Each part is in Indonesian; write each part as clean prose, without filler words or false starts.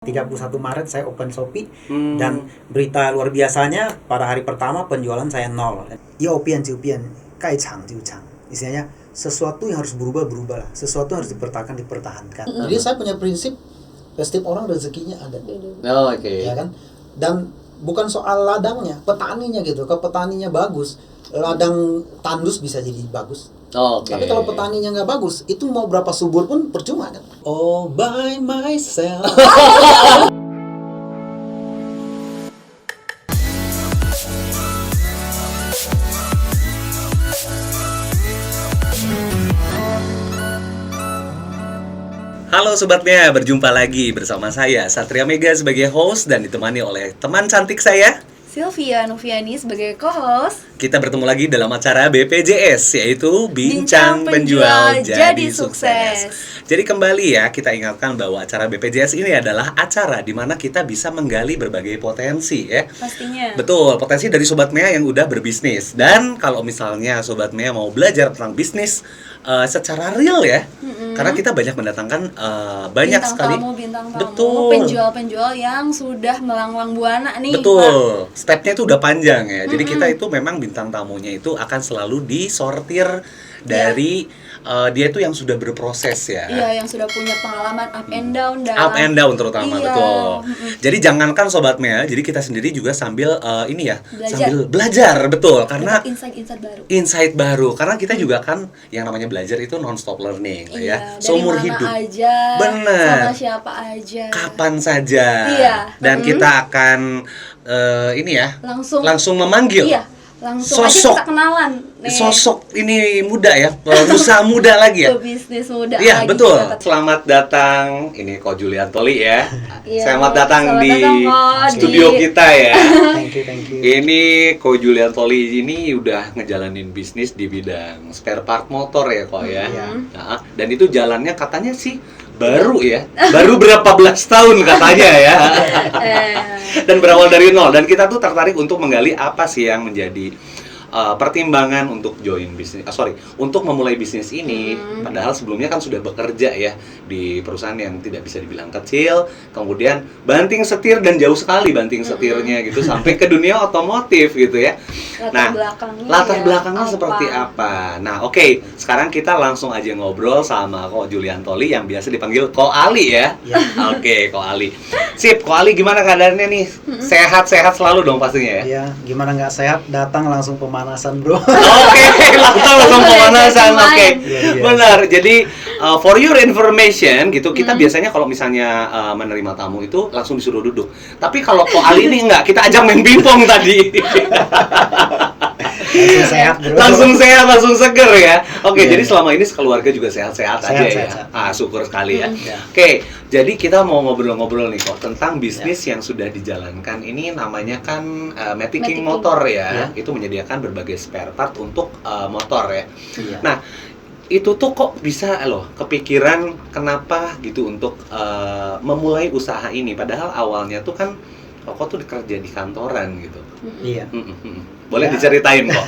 31 Maret saya open Shopee dan berita luar biasanya pada hari pertama penjualan saya nol. Istilahnya sesuatu yang harus berubah-berubah lah. Sesuatu yang harus dipertahankan. Jadi saya punya prinsip setiap orang rezekinya ada. Ya kan? Dan bukan soal ladangnya, petaninya gitu. Kalau petaninya bagus, ladang tandus bisa jadi bagus. Tapi kalau petaninya nggak bagus, itu mau berapa subur pun percuma kan? All by myself. Halo sobatnya, berjumpa lagi bersama saya Satria Mega sebagai host dan ditemani oleh teman cantik saya Sylvia Noviani sebagai co-host. Kita bertemu lagi dalam acara BPJS, yaitu Bincang Penjual Jadi Sukses. Jadi kembali ya, kita ingatkan bahwa acara BPJS ini adalah acara di mana kita bisa menggali berbagai potensi ya. Pastinya. Betul, potensi dari Sobat Mea yang udah berbisnis. Dan kalau misalnya Sobat Mea mau belajar tentang bisnis secara real ya, karena kita banyak mendatangkan banyak sekali bintang tamu, betul, penjual-penjual yang sudah melanglang buana nih. betul, stepnya itu udah panjang ya. Jadi kita itu memang bintang tamunya itu akan selalu disortir dari dia itu yang sudah berproses ya. Iya, yang sudah punya pengalaman up and down Up and down terutama, Iya. betul. Jadi jangankan Sobat Mea, jadi kita sendiri juga sambil sambil belajar, betul. Karena insight baru. Karena kita juga kan yang namanya belajar itu non-stop learning ya. Seumur hidup. Aja, bener. sama siapa aja. Kapan saja. Iya. Dan kita akan langsung memanggil. Iya. Langsung Sosok. aja kita kenalan nih. Sosok ini muda ya, usaha muda lagi ya. Bisnis muda Iya, lagi. betul. Selamat datang, ini Ko Juliantoli ya. Iya, Selamat datang di studio kita ya. Thank you. Ini Ko Juliantoli ini udah ngejalanin bisnis di bidang spare part motor ya Ko ya. Nah, dan itu jalannya katanya sih baru ya. Baru berapa belas tahun katanya ya. Dan berawal dari nol. Dan kita tuh tertarik untuk menggali apa sih yang menjadi pertimbangan untuk join bisnis, untuk memulai bisnis ini. Padahal sebelumnya kan sudah bekerja ya di perusahaan yang tidak bisa dibilang kecil, kemudian banting setir dan jauh sekali banting setirnya gitu sampai ke dunia otomotif gitu ya. Latar belakangnya seperti apa? Nah, oke, sekarang kita langsung aja ngobrol sama Ko Juliantoli yang biasa dipanggil Ko Ali ya. Oke, Ko Ali. Sip, Ko Ali gimana keadaannya nih? Sehat-sehat selalu dong pastinya ya. Iya, gimana nggak sehat? Datang langsung pemanasan, bro. Oke, langsung pemanasan. Oke. Iya. Benar. Jadi for your information gitu, kita biasanya kalau misalnya menerima tamu itu langsung disuruh duduk. Tapi kalau Ko Ali ini enggak, kita ajak main pingpong tadi. Langsung sehat, bro. Langsung sehat, langsung seger ya. Oke, jadi selama ini sekeluarga juga sehat-sehat aja ya. Sehat. Syukur sekali ya. Oke, jadi kita mau ngobrol-ngobrol nih kok tentang bisnis yang sudah dijalankan. Ini namanya kan Matic Motor ya. Itu menyediakan berbagai spare part untuk motor ya. Nah, itu tuh kok bisa kepikiran kenapa gitu untuk memulai usaha ini, padahal awalnya tuh kan kok tuh kerja di kantoran gitu. Iya. Boleh diceritain kok.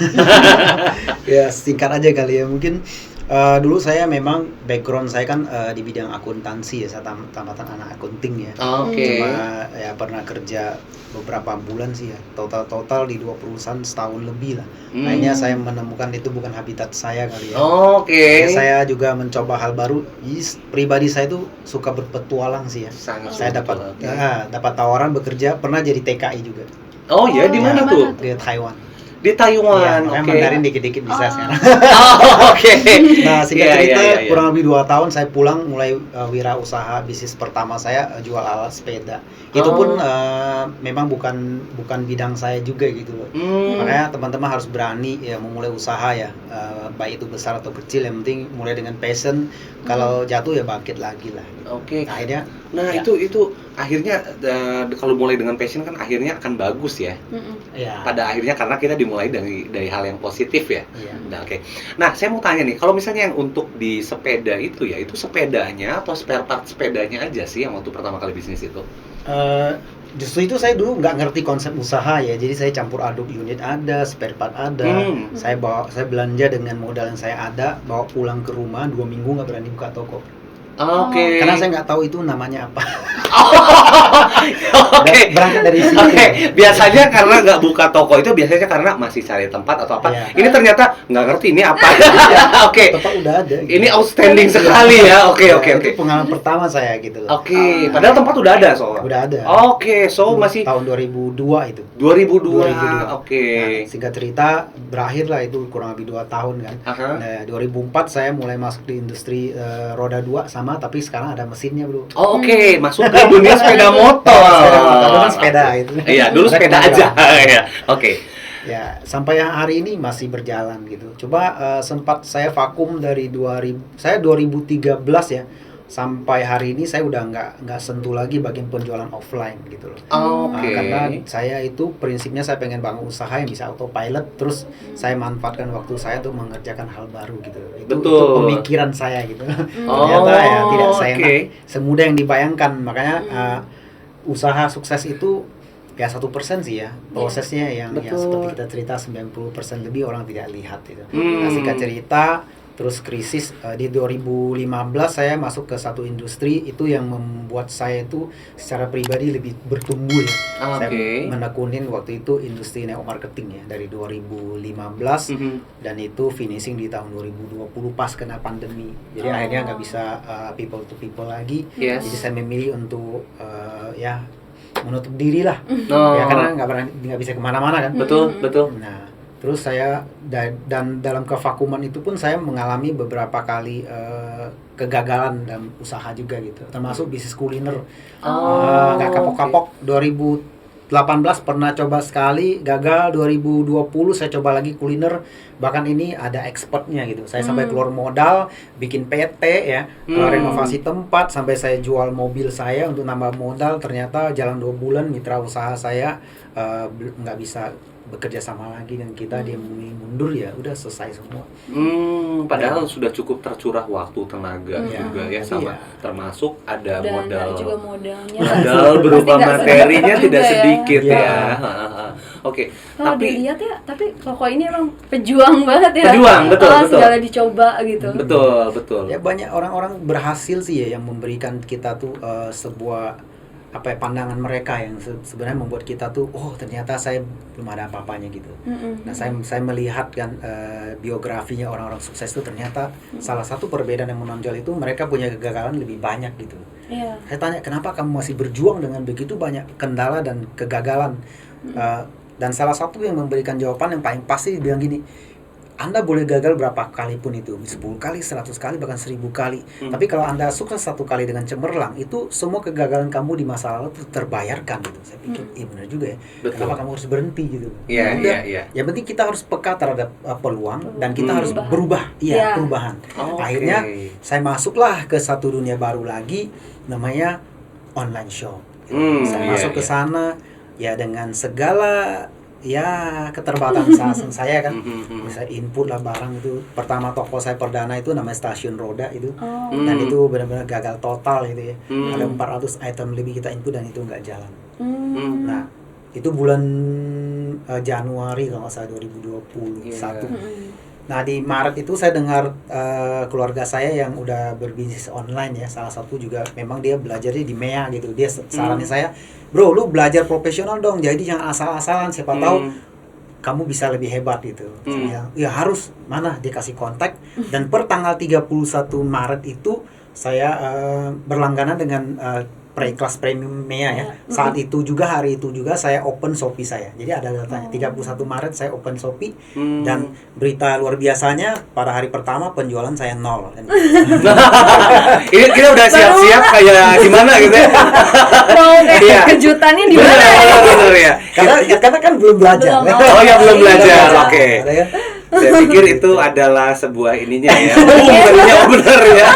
Ya, singkat aja kali ya. Mungkin dulu saya memang background saya kan di bidang akuntansi ya, saya tamatan anak akunting ya. Cuma ya pernah kerja beberapa bulan sih ya, total di 2 perusahaan setahun lebih lah. Akhirnya saya menemukan itu bukan habitat saya kali ya. Ya, saya juga mencoba hal baru. Pribadi saya tuh suka berpetualang sih ya. Saya dapat tawaran bekerja, pernah jadi TKI juga. Oh ya, di mana tuh? Di Taiwan. Di Taiwan. Ya, Mandarin dikit-dikit bisa sekarang. Oke. Nah, singkat cerita, kurang lebih 2 tahun saya pulang mulai wirausaha. Bisnis pertama saya jual alat sepeda. Itu pun memang bukan bidang saya juga gitu loh. Makanya teman-teman harus berani ya memulai usaha ya, baik itu besar atau kecil, yang penting mulai dengan passion. Kalau jatuh ya bangkit lagi lah. Oke. Akhirnya itu akhirnya kalau mulai dengan passion kan akhirnya akan bagus ya. Pada akhirnya karena kita dimulai dari hal yang positif ya. Nah, oke. Nah, saya mau tanya nih, kalau misalnya yang untuk di sepeda itu ya, itu sepedanya atau spare part sepedanya aja sih yang waktu pertama kali bisnis itu? Justru itu saya dulu nggak ngerti konsep usaha ya, jadi saya campur aduk, unit ada, spare part ada. Saya belanja dengan modal yang saya ada, bawa pulang ke rumah, 2 minggu nggak berani buka toko. Oke. Karena saya nggak tahu itu namanya apa. Oke. Berangkat dari situ. Oke. Biasanya karena nggak buka toko itu biasanya karena masih cari tempat atau apa. Iya. Ini ternyata nggak ngerti ini apa. Oke. Tempat udah ada. Gitu. Ini outstanding sekali ya. Oke. Itu pengalaman pertama saya gitu loh. Oke. Padahal tempat udah ada soalnya. Udah ada. Oke. So masih tahun 2002 itu. 2002. Oke. Nah, singkat cerita berakhir lah itu kurang lebih 2 tahun kan. Nah, 2004 saya mulai masuk di industri roda 2 sama, tapi sekarang ada mesinnya bro. Oh, oke, masuk ke dunia sepeda motor. Dulu kan sepeda itu. Iya, dulu sepeda aja. Ya, oke. Ya, sampai hari ini masih berjalan gitu. Coba sempat saya vakum dari 2013 ya. Sampai hari ini saya udah nggak sentuh lagi bagian penjualan offline gitu loh. Oke. Karena saya itu prinsipnya saya pengen bangun usaha yang bisa autopilot, terus saya manfaatkan waktu saya untuk mengerjakan hal baru gitu. Itu pemikiran saya gitu. Ternyata ya tidak semudah yang dibayangkan. Makanya usaha sukses itu ya 1% sih ya prosesnya yang seperti kita cerita 90% lebih orang tidak lihat gitu. Nah, singkat cerita terus krisis di 2015 saya masuk ke satu industri itu yang membuat saya itu secara pribadi lebih bertumbuh ya. Saya menekunin waktu itu industri network marketing ya dari 2015 dan itu finishing di tahun 2020 pas kena pandemi. Jadi akhirnya nggak bisa people to people lagi. Jadi saya memilih untuk ya menutup diri lah. Ya karena nggak bisa kemana-mana kan. Betul. Nah, terus saya dan dalam kevakuman itu pun saya mengalami beberapa kali kegagalan dalam usaha juga gitu. Termasuk bisnis kuliner. Nggak kapok-kapok. 2018 pernah coba sekali, gagal. 2020 saya coba lagi kuliner. Bahkan ini ada ekspornya gitu. Saya sampai keluar modal, bikin PT ya, renovasi tempat, sampai saya jual mobil saya untuk nambah modal. Ternyata jalan 2 bulan mitra usaha saya nggak bisa bekerja sama lagi dan kita dia mundur ya udah selesai semua. Padahal sudah cukup tercurah waktu tenaga juga ya sama termasuk ada dan modal. ada juga modalnya. Modal berupa materinya tidak sedikit ya. Oke. Kalau Tapi dilihat ya, tapi toko ini emang pejuang banget ya. Pejuang, betul. Segala dicoba gitu. Betul. Ya banyak orang-orang berhasil sih ya yang memberikan kita tuh sebuah pandangan mereka yang sebenarnya membuat kita tuh ternyata saya belum ada apa-apanya gitu. Nah saya melihat kan biografinya orang-orang sukses itu ternyata salah satu perbedaan yang menonjol itu mereka punya kegagalan lebih banyak gitu. Saya tanya kenapa kamu masih berjuang dengan begitu banyak kendala dan kegagalan. Dan salah satu yang memberikan jawaban yang paling pasti bilang gini, Anda boleh gagal berapa kali pun itu, 10 kali, 100 kali, bahkan 1000 kali. Tapi kalau Anda sukses 1 kali dengan cemerlang, itu semua kegagalan kamu di masa lalu itu terbayarkan gitu. Saya pikir, iya benar juga ya. Betul. Kenapa kamu harus berhenti gitu? Iya. Yang penting kita harus peka terhadap peluang dan kita harus berubah. Perubahan. Akhirnya saya masuklah ke satu dunia baru lagi, namanya online shop. Saya masuk ke sana ya dengan segala keterbatasan saya kan bisa input lah barang itu. Pertama toko saya perdana itu namanya Stasiun Roda itu dan itu benar-benar gagal total gitu ya. Ada 400 item lebih kita input dan itu nggak jalan. Nah itu bulan Januari kalau nggak salah 2021. Nah di Maret itu saya dengar keluarga saya yang udah berbisnis online ya, salah satu juga memang dia belajarnya di MEA gitu. Dia saranin saya, bro lu belajar profesional dong, jadi jangan asal-asalan, siapa tahu kamu bisa lebih hebat gitu. Saya, ya harus, mana dia kasih kontak. Dan per tanggal 31 Maret itu saya berlangganan dengan kelas premium MEA ya. Saat itu juga, hari itu juga saya open Shopee saya. Jadi ada datanya, 31 Maret saya open Shopee dan berita luar biasanya pada hari pertama penjualan saya 0. Ini kita udah siap-siap kayak gimana gitu ya. Kejutannya di mana? Betul ya. Karena kan belum belajar. Belum belajar. Oke. Saya pikir itu adalah sebuah ininya ya. Benar ya.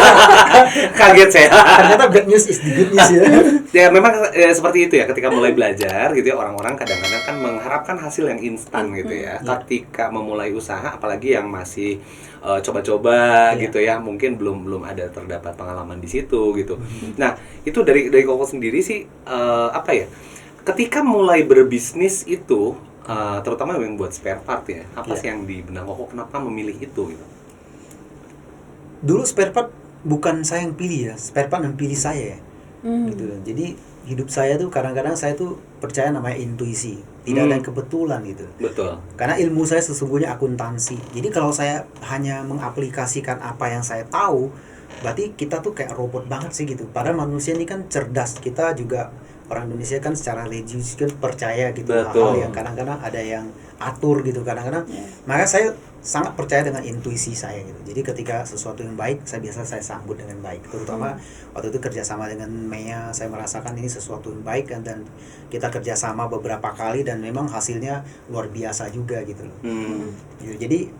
Kaget saya. Ternyata bad news is the good news ya. Ya memang seperti itu ya, ketika mulai belajar gitu ya, orang-orang kadang-kadang kan mengharapkan hasil yang instan gitu ya. Ketika memulai usaha apalagi yang masih coba-coba gitu ya, mungkin belum ada terdapat pengalaman di situ gitu. Nah, itu dari Koko sendiri sih ketika mulai berbisnis itu terutama yang buat spare part ya, apa sih yang di benak Koko kenapa memilih itu gitu? Dulu spare part bukan saya yang pilih ya, spare part yang pilih saya ya. Gitu. Jadi hidup saya tuh kadang-kadang saya tuh percaya namanya intuisi, tidak ada yang kebetulan gitu. Betul. Karena ilmu saya sesungguhnya akuntansi. Jadi kalau saya hanya mengaplikasikan apa yang saya tahu, berarti kita tuh kayak robot banget sih gitu. Padahal manusia ini kan cerdas. Kita juga orang Indonesia kan secara religius kan percaya gitu, hal-hal yang kadang-kadang ada yang atur gitu kadang-kadang. Maka saya sangat percaya dengan intuisi saya gitu. Jadi ketika sesuatu yang baik, saya sambut dengan baik. Terutama waktu itu kerjasama dengan Mea, saya merasakan ini sesuatu yang baik kan, dan kita kerjasama beberapa kali dan memang hasilnya luar biasa juga gitu loh. Jadi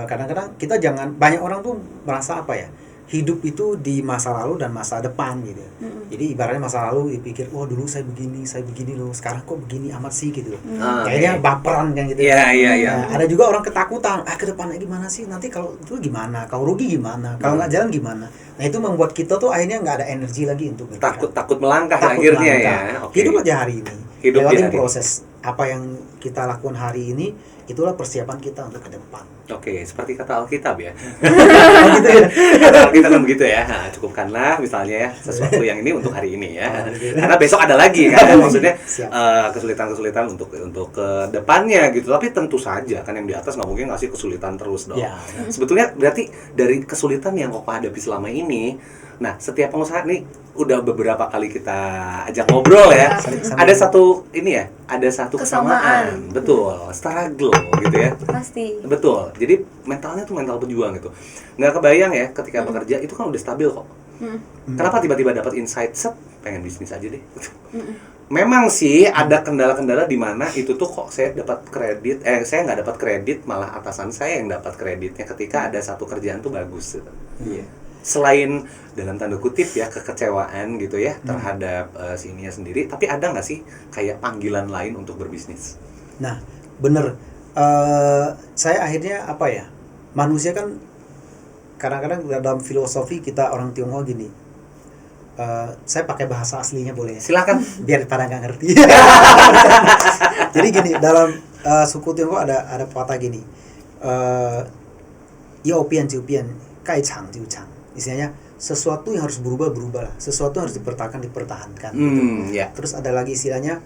kadang-kadang kita jangan, banyak orang tuh merasa apa ya, hidup itu di masa lalu dan masa depan gitu. Jadi ibaratnya masa lalu dipikir, wah dulu saya begini loh, sekarang kok begini amat sih gitu. Kayaknya baperan kan gitu. Iya. Ada juga orang ketakutan, ke depannya gimana sih, nanti kalau itu gimana, kalau rugi gimana, kalau nggak jalan gimana. Nah itu membuat kita tuh akhirnya nggak ada energi lagi untuk takut melangkah akhirnya ya. Hidup aja hari ini, lewatin proses apa yang kita lakukan hari ini, itulah persiapan kita untuk ke depan. Oke, seperti kata Alkitab ya. Gitu ya. Kata Alkitab kan begitu ya. Nah, cukupkanlah misalnya ya sesuatu yang ini untuk hari ini ya. Karena besok ada lagi kan. Maksudnya kesulitan-kesulitan untuk ke depannya gitu. Tapi tentu saja kan yang di atas nggak mungkin ngasih kesulitan terus dong. Sebetulnya berarti dari kesulitan yang kok hadapi selama ini, nah setiap pengusaha nih udah beberapa kali kita ajak ngobrol ya. Ada satu ini ya, ada satu kesamaan. Betul, struggle gitu ya. Pasti. Betul. Jadi mentalnya tuh mental pejuang gitu. Nggak kebayang ya ketika bekerja itu kan udah stabil kok. Kenapa tiba-tiba dapat insight pengen bisnis aja deh. Memang sih ada kendala-kendala di mana itu tuh kok saya dapat kredit, saya nggak dapat kredit, malah atasan saya yang dapat kreditnya ketika ada satu kerjaan tuh bagus gitu. Selain dalam tanda kutip ya kekecewaan gitu ya terhadap sininya sendiri, tapi ada nggak sih kayak panggilan lain untuk berbisnis? Nah, bener. Saya akhirnya apa ya, manusia kan kadang-kadang dalam filosofi kita orang Tionghoa gini. Saya pakai bahasa aslinya boleh? Silakan. Biar pada nggak ngerti. Jadi gini, dalam suku Tionghoa ada pepatah gini. Yao pian jiu pian, kai chang jiu chang. Istilahnya sesuatu yang harus berubah lah. Sesuatu yang harus dipertahankan. Gitu. Terus ada lagi istilahnya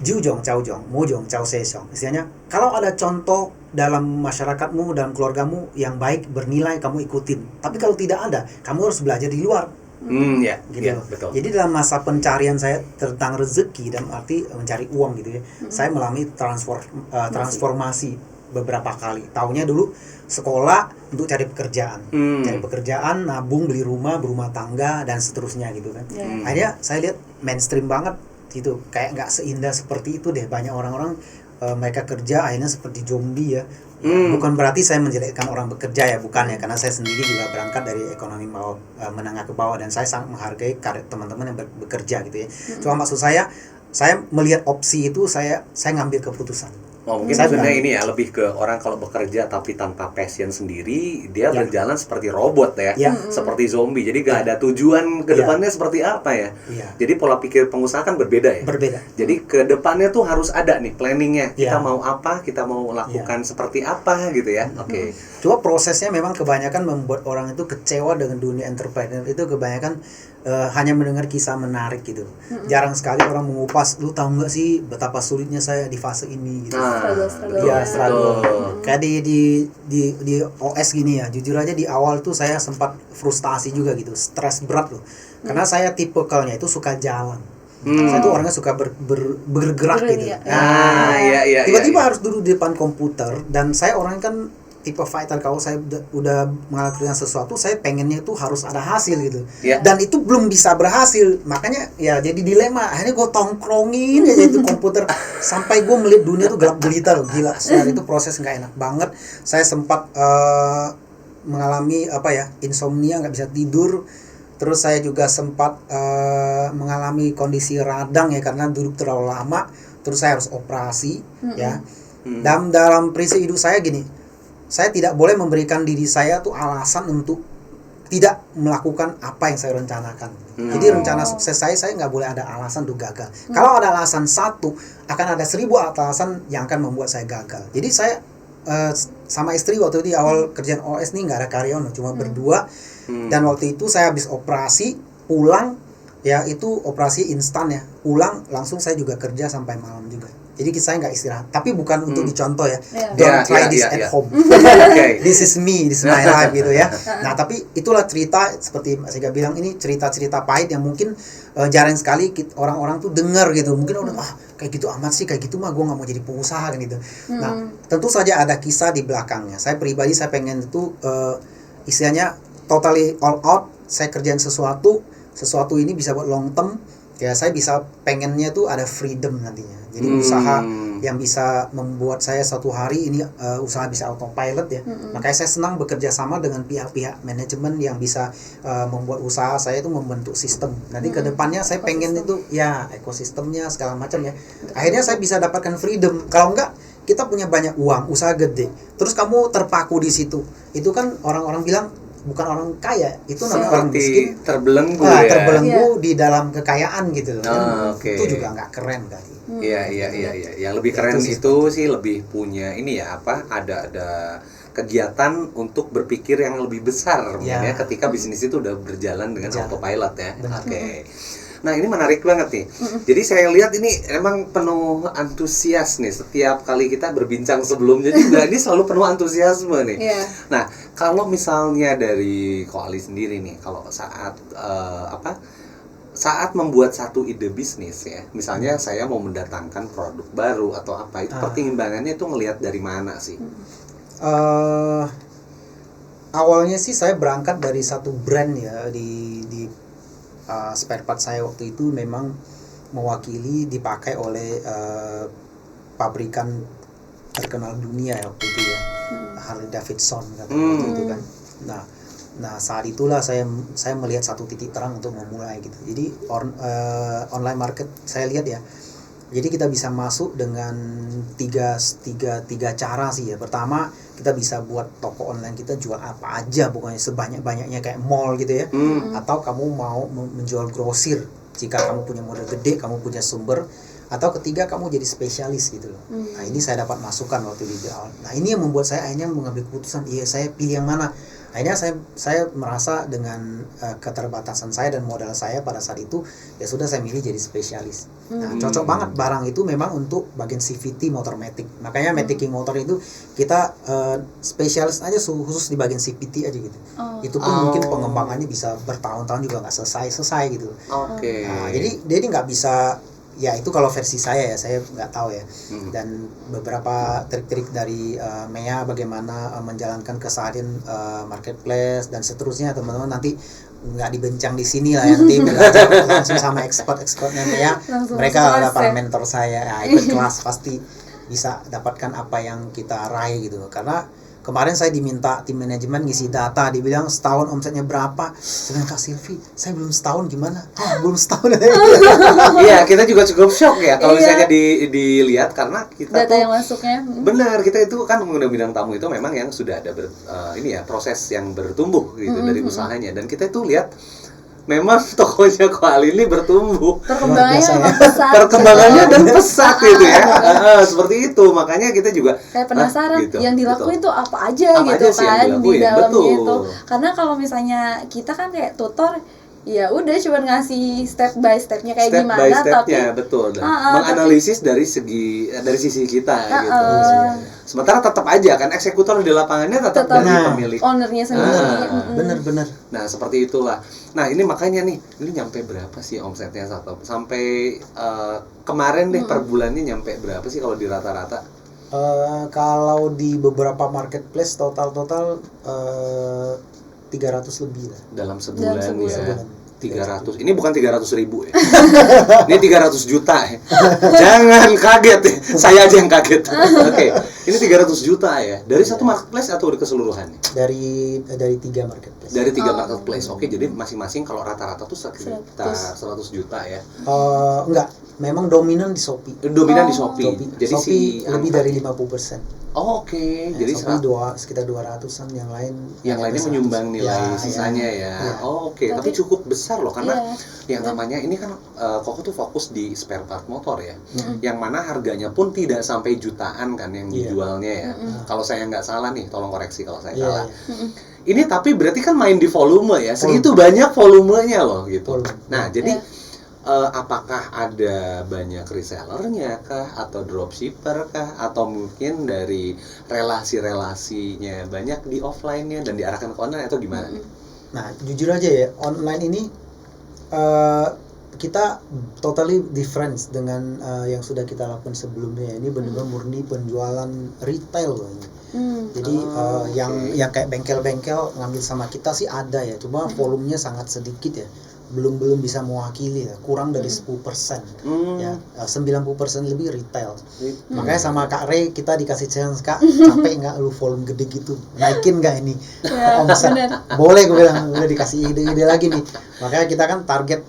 Jiujong, Caojong, Mojong, Cao Sesong. Istilahnya, kalau ada contoh dalam masyarakatmu, dalam keluargamu yang baik, bernilai, kamu ikutin. Tapi kalau tidak ada, kamu harus belajar di luar. Gitu. Betul. Jadi dalam masa pencarian saya tentang rezeki, dalam arti mencari uang gitu ya, saya mengalami transformasi beberapa kali. Taunya dulu sekolah untuk cari pekerjaan, nabung, beli rumah, berumah tangga, dan seterusnya gitu kan. Akhirnya saya lihat mainstream banget gitu, kayak nggak seindah seperti itu deh. Banyak orang-orang mereka kerja akhirnya seperti zombie ya. Bukan berarti saya menjelekkan orang bekerja ya, bukan ya, karena saya sendiri juga berangkat dari ekonomi menengah ke bawah dan saya sangat menghargai teman-teman yang bekerja gitu ya. Cuma maksud saya melihat opsi itu, saya ngambil keputusan. Mungkin sebenarnya ini ya lebih ke orang kalau bekerja tapi tanpa passion sendiri, dia berjalan seperti robot ya, seperti zombie. Jadi gak ada tujuan ke depannya seperti apa ya. Jadi pola pikir pengusaha kan berbeda ya. Jadi ke depannya tuh harus ada nih planningnya. Kita mau apa, kita mau lakukan seperti apa gitu ya. Cuma prosesnya memang kebanyakan membuat orang itu kecewa dengan dunia entrepreneur itu kebanyakan hanya mendengar kisah menarik gitu. Jarang sekali orang mengupas, lu tahu nggak sih betapa sulitnya saya di fase ini gitu. Struggle. Kayak di OS gini ya, jujur aja di awal tuh saya sempat frustasi juga gitu, stres berat loh. Karena saya tipikalnya itu suka jalan. Saya tuh orangnya suka bergerak gitu. Tiba-tiba harus duduk di depan komputer, dan saya orangnya kan tipe fighter. Kalau saya udah melakukan sesuatu, saya pengennya itu harus ada hasil gitu. Dan itu belum bisa berhasil, makanya ya jadi dilema. Akhirnya gue tongkrongin aja itu komputer sampai gue melihat dunia tuh gelap gulita loh, gila. Itu proses nggak enak banget. Saya sempat mengalami insomnia, nggak bisa tidur. Terus saya juga sempat mengalami kondisi radang ya, karena duduk terlalu lama. Terus saya harus operasi ya. Dalam prinsip hidup saya gini, saya tidak boleh memberikan diri saya tuh alasan untuk tidak melakukan apa yang saya rencanakan. Jadi rencana sukses saya nggak boleh ada alasan untuk gagal. Kalau ada alasan satu, akan ada 1000 alasan yang akan membuat saya gagal. Jadi saya sama istri waktu di awal kerjaan OS nih nggak ada karyawan, cuma berdua. Dan waktu itu saya habis operasi pulang, ya itu operasi instan ya, pulang langsung saya juga kerja sampai malam juga. Jadi saya nggak istirahat, tapi bukan untuk dicontoh ya. Don't try this at home. This is me, this is my life gitu ya. Nah tapi itulah cerita, seperti Mas Ega bilang, ini cerita-cerita pahit yang mungkin jarang sekali orang-orang tuh dengar gitu. Mungkin orang kayak gitu amat sih, kayak gitu mah gue nggak mau jadi pengusaha kan gitu. Nah tentu saja ada kisah di belakangnya. Saya pribadi saya pengen itu istilahnya totally all out. Saya kerjain sesuatu ini bisa buat long term. Ya saya bisa pengennya tuh ada freedom nantinya. Jadi usaha yang bisa membuat saya suatu hari ini usaha bisa autopilot ya. Makanya saya senang bekerja sama dengan pihak-pihak manajemen yang bisa membuat usaha saya itu membentuk sistem. Nanti ke depannya saya pengen itu ya ekosistemnya segala macam ya. Akhirnya saya bisa dapatkan freedom. Kalau enggak kita punya banyak uang, usaha gede, terus kamu terpaku di situ. Itu kan orang-orang bilang bukan orang kaya, itu namanya orang miskin, terbelenggu terbelenggu di dalam kekayaan gitu loh. Itu juga nggak keren kali. Iya. Yang lebih keren itu sih lebih punya ini ya ada kegiatan untuk berpikir yang lebih besar mungkin ya ketika bisnis itu udah berjalan dengan autopilot ya. Oke. Nah ini menarik banget nih. Jadi saya lihat ini emang penuh antusias nih setiap kali kita berbincang sebelumnya juga ini selalu penuh antusiasme nih. Nah kalau misalnya dari Ko Ali sendiri nih, kalau saat membuat satu ide bisnis ya, misalnya saya mau mendatangkan produk baru atau apa, itu pertimbangannya itu ngelihat dari mana sih? Awalnya sih saya berangkat dari satu brand ya di spare part saya waktu itu memang mewakili dipakai oleh pabrikan terkenal dunia ya waktu itu ya, Harley Davidson waktu itu kan. Nah saat itulah saya melihat satu titik terang untuk memulai gitu. Jadi online market saya lihat ya. Jadi kita bisa masuk dengan tiga cara sih ya. Pertama, kita bisa buat toko online kita jual apa aja, pokoknya sebanyak-banyaknya kayak mall gitu ya. Atau kamu mau menjual grosir, jika kamu punya modal gede, kamu punya sumber. Atau ketiga, kamu jadi spesialis gitu loh. Nah ini saya dapat masukan waktu di awal. Nah ini yang membuat saya akhirnya mengambil keputusan, saya pilih yang mana. Akhirnya saya merasa dengan keterbatasan saya dan modal saya pada saat itu, ya sudah saya milih jadi spesialis. Nah cocok banget barang itu memang untuk bagian CVT motor matic. Makanya matic king motor itu kita spesialis aja khusus di bagian CVT aja gitu. Itu pun mungkin pengembangannya bisa bertahun-tahun juga nggak selesai gitu. Nah, jadi nggak bisa. Ya itu kalau versi saya ya, saya nggak tahu ya. Dan beberapa trik-trik dari Mea bagaimana menjalankan keseharian marketplace dan seterusnya, teman-teman nanti nggak dibencang di sini lah ya, nanti belajar langsung sama expertnya Mea. Mereka adalah para mentor saya. Ya, ikut kelas pasti bisa dapatkan apa yang kita raih gitu. Karena kemarin saya diminta tim manajemen ngisi data, dibilang setahun omsetnya berapa. Saya bilang, Kak Silvi, saya belum setahun gimana? Belum setahun. Iya, kita juga cukup shock ya kalau misalnya dilihat, karena kita data yang masuknya. Benar, kita itu kan pengguna bidang tamu itu memang yang sudah ada proses yang bertumbuh gitu dari usahanya, dan kita itu lihat memang tokonya Ko Ali ini bertumbuh, perkembangannya dan pesat gitu ya. Seperti itu, makanya kita juga kayak penasaran gitu, yang dilakuin tuh apa aja gitu kan di dalamnya itu. Karena kalau misalnya kita kan kayak tutor, ya udah cuma ngasih step by stepnya kayak gimana, tapi betul, menganalisis dari sisi kita gitu. Sementara tetap aja kan eksekutor di lapangannya tetap dari pemilik, ownernya sendiri. Bener. Nah seperti itulah. Nah ini makanya nih, ini nyampe berapa sih omsetnya sampai kemarin deh per bulannya nyampe berapa sih kalau di rata-rata? Kalau di beberapa marketplace total 300 lebih lah. Dalam sebulan ya. 300. Ini bukan 300.000 ya. Ini 300 juta ya. Jangan kaget ya. Saya aja yang kaget. Oke. Ini 300 juta ya. Dari satu marketplace atau keseluruhan? Dari 3 marketplace. Dari 3 marketplace. Oke, jadi masing-masing kalau rata-rata tuh sekitar 100 juta ya. Enggak. Memang dominan di Shopee. Dominan di Shopee. Jadi Shopee lebih dari 50%. Oke, jadi sekitar 200-an, yang lainnya menyumbang nilai sisanya ya. Oke, tapi cukup besar loh, karena yang namanya ini kan Koko tuh fokus di spare part motor ya, yang mana harganya pun tidak sampai jutaan kan yang dijualnya ya. Kalau saya nggak salah nih, tolong koreksi kalau saya salah. ini tapi berarti kan main di volume ya, segitu banyak volumenya loh gitu. Nah jadi apakah ada banyak resellernya kah, atau dropshipper kah, atau mungkin dari relasi-relasinya banyak di offline-nya dan diarahkan ke online atau gimana? Nah jujur aja ya, online ini kita totally different dengan yang sudah kita lakukan sebelumnya. Ini benar-benar murni penjualan retail loh ini. Jadi yang kayak bengkel-bengkel ngambil sama kita sih ada ya, cuma volumenya sangat sedikit ya. Belum bisa mewakili ya, kurang dari 10%. Ya, 90% lebih retail. Makanya sama Kak Ray kita dikasih chance, Kak, capek nggak lu volume gede gitu, naikin nggak ini omset? Boleh, gue bilang, udah dikasih ide lagi nih. Makanya kita kan target,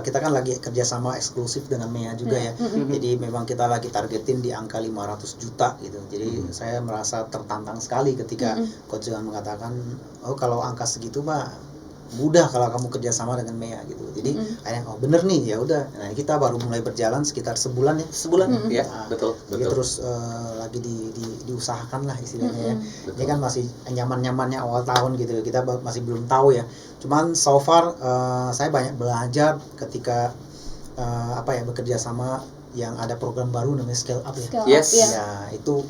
kita kan lagi kerjasama eksklusif dengan MEA juga ya. Jadi memang kita lagi targetin di angka 500 juta gitu. Jadi saya merasa tertantang sekali ketika Coach Johan mengatakan, oh kalau angka segitu mah mudah kalau kamu kerjasama dengan MEA gitu. Jadi akhirnya bener nih, ya udah. Nah kita baru mulai berjalan sekitar sebulan ya. Ya, betul. Terus lagi diusahakan lah istilahnya ya. Ini kan masih nyaman-nyamannya awal tahun gitu. Kita masih belum tahu ya. Cuman so far saya banyak belajar ketika bekerja sama yang ada program baru namanya Scale Up ya. Ya itu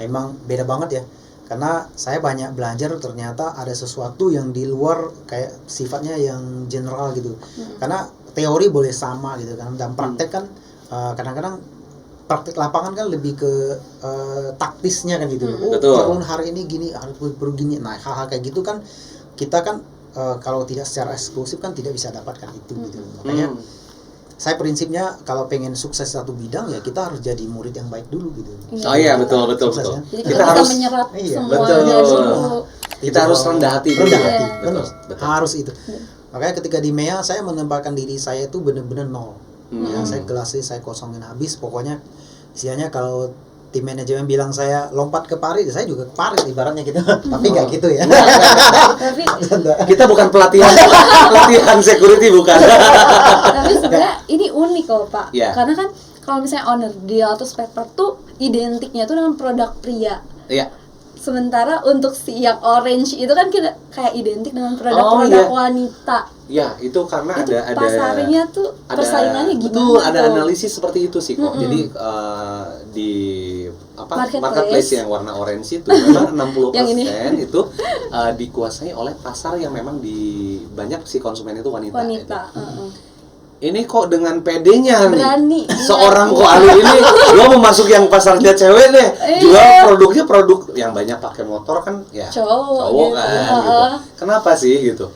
memang beda banget ya. Karena saya banyak belajar ternyata ada sesuatu yang di luar kayak sifatnya yang general gitu. Karena teori boleh sama gitu kan, dan praktek kan kadang-kadang praktek lapangan kan lebih ke taktisnya kan gitu. Turun hari ini gini, harus begini. Nah hal-hal kayak gitu kan kita kan kalau tidak secara eksklusif kan tidak bisa dapatkan itu gitu. Makanya saya prinsipnya kalau pengen sukses satu bidang ya kita harus jadi murid yang baik dulu gitu. Oh iya, betul. Jadi kita harus menyerap semuanya dulu. Kita harus rendah hati. Betul. Harus itu. Makanya ketika di MEA saya menempatkan diri saya itu benar-benar nol. Ya, saya gelasnya saya kosongin habis. Pokoknya istilahnya kalau tim manajemen bilang saya lompat ke parit, saya juga ke parit ibaratnya gitu. Tapi nggak gitu ya. Tapi kita bukan pelatihan security bukan. Tapi sebenarnya ini unik loh Pak. Karena kan kalau misalnya owner deal atau spare part tuh identiknya tuh dengan produk pria. Sementara untuk si yang orange itu kan kita kayak identik dengan produk-produk wanita. Ya, itu karena itu ada pasarnya tuh persaingannya gimana? Betul, ada analisis seperti itu sih kok. Jadi di marketplace yang warna orange itu memang 60% itu dikuasai oleh pasar yang memang banyak si konsumen itu wanita. Ini kok dengan PD-nya nih seorang kok Ali ini gua mau masuk yang pasarnya cewek deh, jual produk yang banyak pakai motor kan ya cowok kan gitu. Kenapa sih gitu?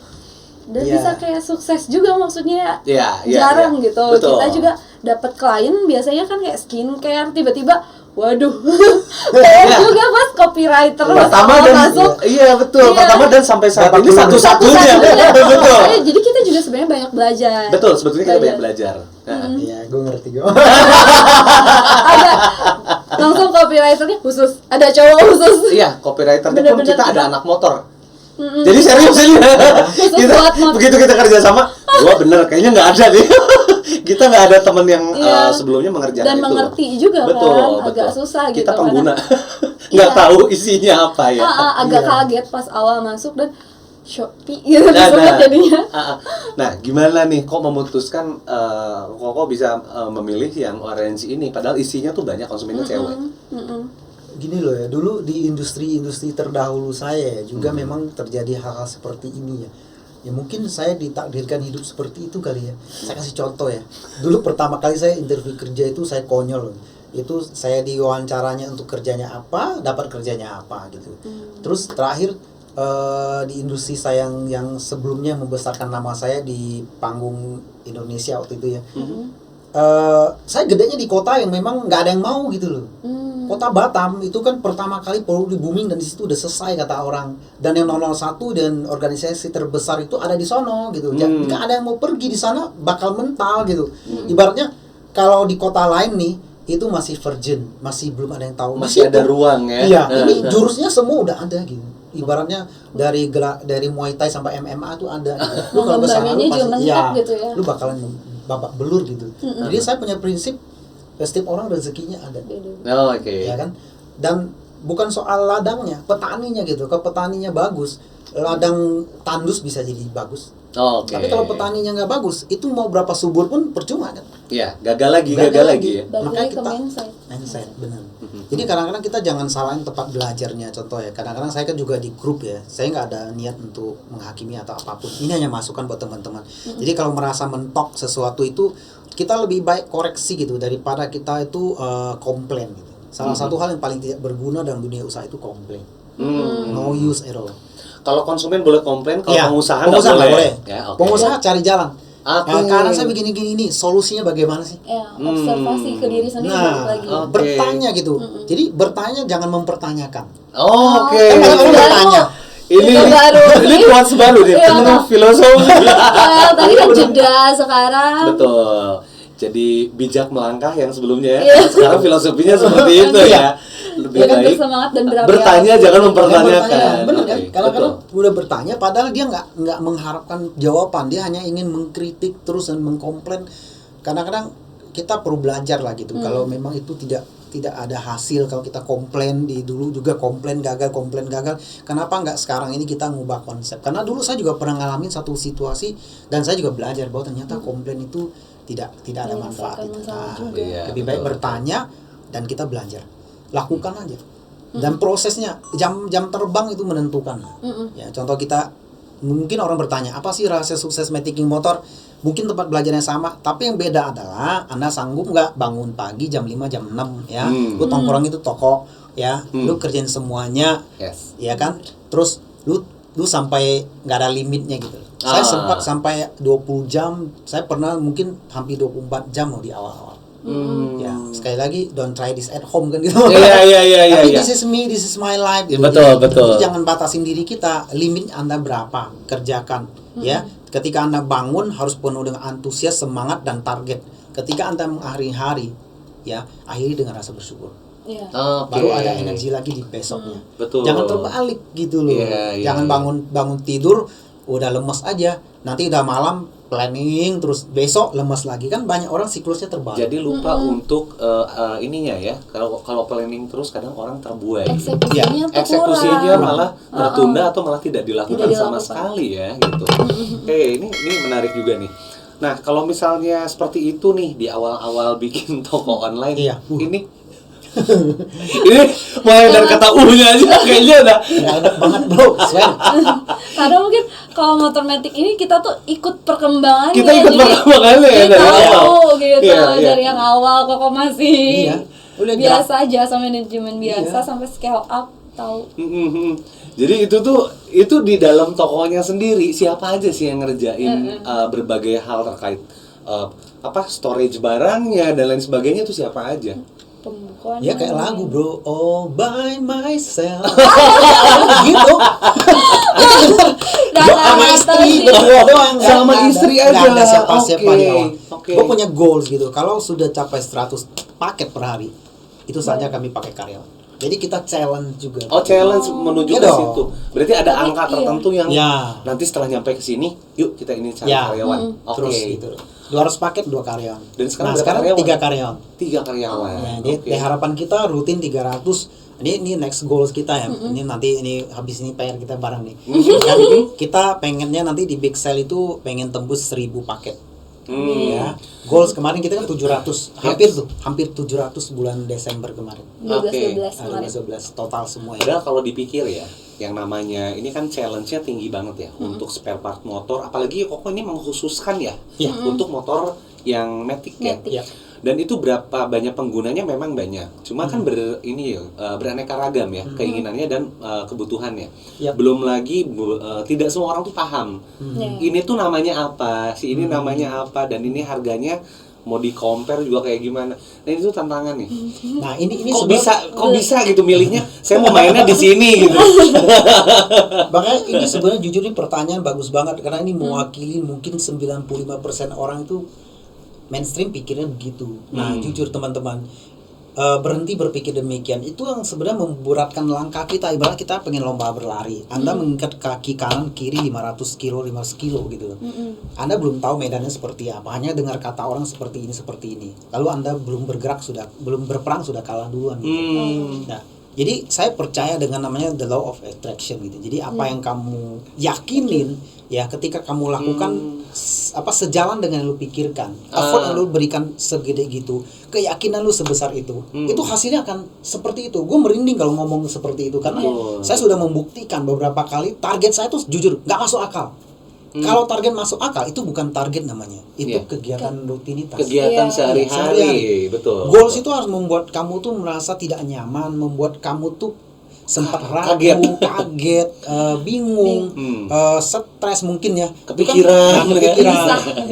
Dan bisa kayak sukses juga maksudnya jarang gitu. Betul. Kita juga dapat klien biasanya kan kayak skincare, tiba-tiba waduh juga pas copywriter pertama dan masuk pertama dan sampai saat ini satu-satunya betul. Jadi kita juga sebenarnya banyak belajar. Betul, sebetulnya kita banyak belajar. Iya, gue ngerti gue. Ada langsung copywriternya khusus, ada cowok khusus. Iya, copywriternya pun kita ada anak motor. Jadi serius ini begitu kita kerja sama, gua bener kayaknya nggak ada deh. Kita nggak ada teman yang sebelumnya mengerjakan dan itu. Dan mengerti juga kan, agak susah gitu. Kita pengguna nggak tahu isinya apa ya. Agak kaget pas awal masuk dan Shopee gitu jadinya. Nah, gimana nih kok memutuskan kok bisa memilih yang orange ini padahal isinya tuh banyak konsumennya cewek. Gini loh ya, dulu di industri terdahulu saya juga memang terjadi hal-hal seperti ini ya. Ya mungkin saya ditakdirkan hidup seperti itu kali ya. Saya kasih contoh ya. Dulu pertama kali saya interview kerja itu saya konyol. Itu saya diwawancaranya untuk kerjanya apa, dapat kerjanya apa gitu. Terus terakhir di industri saya yang sebelumnya membesarkan nama saya di panggung Indonesia waktu itu ya. Saya gedenya di kota yang memang nggak ada yang mau gitu loh. Kota Batam itu kan pertama kali perlu di booming dan di situ udah selesai kata orang. Dan yang 001 dan organisasi terbesar itu ada di sono gitu. Jika ada yang mau pergi di sana bakal mental gitu. Ibaratnya kalau di kota lain nih itu masih virgin, masih belum ada yang tahu. Masih ada ruang ya. Iya, ini jurusnya semua udah ada gitu. Ibaratnya dari Muay Thai sampai MMA tuh ada. Lu kalau kesana lu pasti gitu ya. Lu bakalan babak belur gitu. Jadi saya punya prinsip setiap orang rezekinya ada. Oh, oke. Ya kan? Dan bukan soal ladangnya, petaninya gitu. Kalau petaninya bagus, ladang tandus bisa jadi bagus. Tapi kalau petaninya nggak bagus, itu mau berapa subur pun percuma kan? Iya, gagal lagi ya. Makanya kita mindset benar. Jadi kadang-kadang kita jangan salahin tempat belajarnya. Contoh ya, kadang-kadang saya kan juga di grup ya, saya nggak ada niat untuk menghakimi atau apapun. Ini hanya masukan buat teman-teman. Jadi kalau merasa mentok sesuatu itu, kita lebih baik koreksi gitu daripada kita itu komplain gitu. Salah satu hal yang paling tidak berguna dalam dunia usaha itu komplain. No use at all. Kalau konsumen boleh komplain, kalau pengusaha nggak boleh. Ya, pengusaha cari jalan. Karena saya begini, solusinya bagaimana sih? Observasi ke diri sendiri lagi. Bertanya gitu. Jadi bertanya jangan mempertanyakan. Kan bertanya. Ini kuat baru dia, penuh filosofi. Tadi kan jeda, sekarang. Betul. Jadi bijak melangkah yang sebelumnya. Sekarang filosofinya seperti itu ya. Lebih baik bersemangat dan bertanya, jangan mempertanyakan. Benar kan? Kalau udah bertanya, padahal dia nggak mengharapkan jawaban, dia hanya ingin mengkritik terus dan mengkomplain. Kadang-kadang kita perlu belajar lah gitu. Kalau memang itu tidak ada hasil, kalau kita komplain dulu juga komplain gagal. Kenapa nggak sekarang ini kita ngubah konsep? Karena dulu saya juga pernah ngalamin satu situasi dan saya juga belajar bahwa ternyata komplain itu tidak ada manfaat. Lebih baik bertanya dan kita belajar. Lakukan aja. Dan prosesnya jam terbang itu menentukan. Ya, contoh kita mungkin orang bertanya, apa sih rahasia sukses making motor? Mungkin tempat belajarnya sama, tapi yang beda adalah Anda sanggup nggak bangun pagi jam 5 jam 6 ya. Lu tongkrong itu toko ya, lu kerjain semuanya. Ya kan? Terus lu sampai nggak ada limitnya gitu. Saya sempat sampai 20 jam, saya pernah mungkin hampir 24 jam loh di awal-awal. Ya, sekali lagi don't try this at home kan gitu. Iya. Tapi this is me, this is my life. Gitu. Betul. Jadi jangan batasin diri kita, limit Anda berapa, kerjakan. Ya, ketika Anda bangun harus penuh dengan antusias, semangat dan target. Ketika Anda mengakhiri hari, ya, akhiri dengan rasa bersyukur. Baru ada energi lagi di besoknya. Betul. Jangan terbalik gitu loh. Jangan bangun tidur udah lemes aja, nanti udah malam planning terus besok lemes lagi, kan banyak orang siklusnya terbalik. Jadi lupa untuk ininya ya, kalau planning terus kadang orang terbuai. Eksekusinya malah tertunda atau malah tidak dilakukan sama sekali ya gitu. Ini menarik juga nih. Nah, kalau misalnya seperti itu nih di awal-awal bikin toko online, ini mulai dari kata U-nya aja kayaknya udah enak banget bro, swear. Karena mungkin kalau motor matic ini kita tuh ikut perkembangannya. Kita dari awal gitu. Dari yang awal kok masih biasa aja sama manajemen biasa sampai scale up tahu. Jadi itu di dalam tokonya sendiri siapa aja sih yang ngerjain berbagai hal terkait storage barangnya dan lain sebagainya, itu siapa aja? Pembukuan ya kayak lagu bro, all by myself gitu. Sama istri berdua doang, sama istri aja, nggak ada siapa-siapa di awal. Gue punya goals gitu, kalau sudah capai 100 paket per hari itu saja kami pakai karyawan. Jadi kita challenge juga. Challenge menuju ke situ. Berarti ada angka tertentu yang nanti setelah nyampe ke sini, yuk kita ini cari karyawan. Terus gitu. 200 paket 2 karyawan. Dan sekarang 3 karyawan. 3 karyawan. Jadi harapan kita rutin 300. Ini next goals kita ya. Ini nanti habis ini PR kita bareng nih. Kan kita pengennya nanti di Big Sale itu pengen tembus 1000 paket. Ya. Goals kemarin kita kan 700. Hampir 700 bulan Desember kemarin. 12 total semua ya. Padahal kalau dipikir ya, yang namanya ini kan challenge-nya tinggi banget ya untuk spare part motor, apalagi Koko ini mengkhususkan ya untuk motor yang matic ya. Dan itu berapa banyak penggunanya memang banyak. Cuma kan beraneka ragam ya keinginannya dan kebutuhannya. Belum lagi tidak semua orang tuh paham. Ini tuh namanya apa, si ini namanya apa, dan ini harganya mau di compare juga kayak gimana. Nah itu tantangan nih. Nah ini kok bisa gitu milihnya. Saya mau mainnya di sini gitu. Makanya ini sebenarnya jujur ini pertanyaan bagus banget karena ini mewakili mungkin 95% orang itu mainstream pikirnya begitu. Nah jujur teman-teman, berhenti berpikir demikian itu yang sebenarnya memberatkan langkah kita. Ibarat kita pengen lomba berlari, Anda mengikat kaki kanan kiri 500 kilo gitu. Anda belum tahu medannya seperti apa, hanya dengar kata orang seperti ini lalu Anda belum berperang sudah kalah duluan gitu. Nah Jadi saya percaya dengan namanya the law of attraction gitu. Jadi apa yang kamu yakinin ya ketika kamu lakukan sejalan dengan yang lu pikirkan, effort yang lu berikan segede gitu, keyakinan lu sebesar itu hasilnya akan seperti itu. Gue merinding kalau ngomong seperti itu karena saya sudah membuktikan beberapa kali target saya tuh jujur nggak masuk akal. Kalau target masuk akal itu bukan target namanya, itu kegiatan rutinitas. Kegiatan sehari-hari, betul. Goals itu harus membuat kamu tuh merasa tidak nyaman, membuat kamu tuh sempat ragu, kaget, bingung, stres mungkin ya, kepikiran.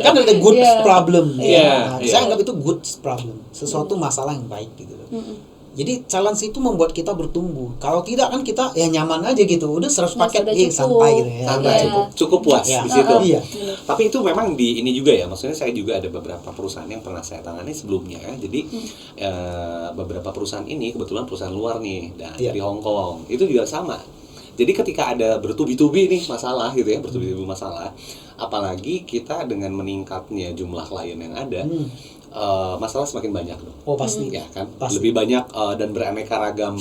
Kan ada good problem. Saya anggap itu good problem, sesuatu masalah yang baik gitu. Jadi challenge itu membuat kita bertumbuh. Kalau tidak kan kita ya nyaman aja gitu. Udah 100 paket santai gitu ya. Santai, cukup puas di situ. Tapi itu memang di ini juga ya. Maksudnya saya juga ada beberapa perusahaan yang pernah saya tangani sebelumnya. Jadi beberapa perusahaan ini kebetulan perusahaan luar nih dari Hong Kong. Itu juga sama. Jadi ketika ada bertubi-tubi nih masalah gitu ya, bertubi-tubi masalah, apalagi kita dengan meningkatnya jumlah klien yang ada, masalah semakin banyak dong. Oh pasti. Ya kan, pasti. Lebih banyak dan beraneka ragam.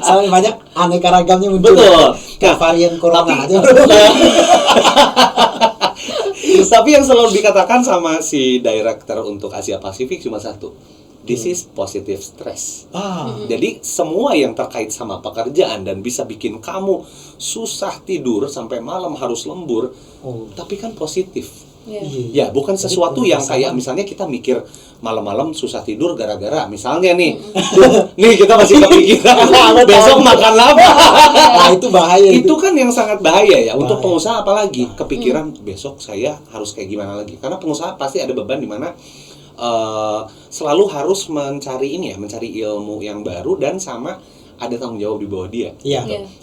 Semakin banyak aneka ragamnya muncul. Betul. Kayak varian corona aja. Tapi yang selalu dikatakan sama si director untuk Asia Pasifik cuma satu. This is positive stress. Jadi semua yang terkait sama pekerjaan dan bisa bikin kamu susah tidur sampai malam harus lembur, tapi kan positif. Ya, bukan sesuatu yang kayak misalnya kita mikir malam-malam susah tidur gara-gara misalnya nih, nih kita masih kepikiran besok makan apa. Nah, itu bahaya. Itu kan yang sangat bahaya ya untuk pengusaha, apalagi kepikiran besok saya harus kayak gimana lagi. Karena pengusaha pasti ada beban di mana selalu harus mencari ilmu yang baru dan sama ada tanggung jawab di bawah dia.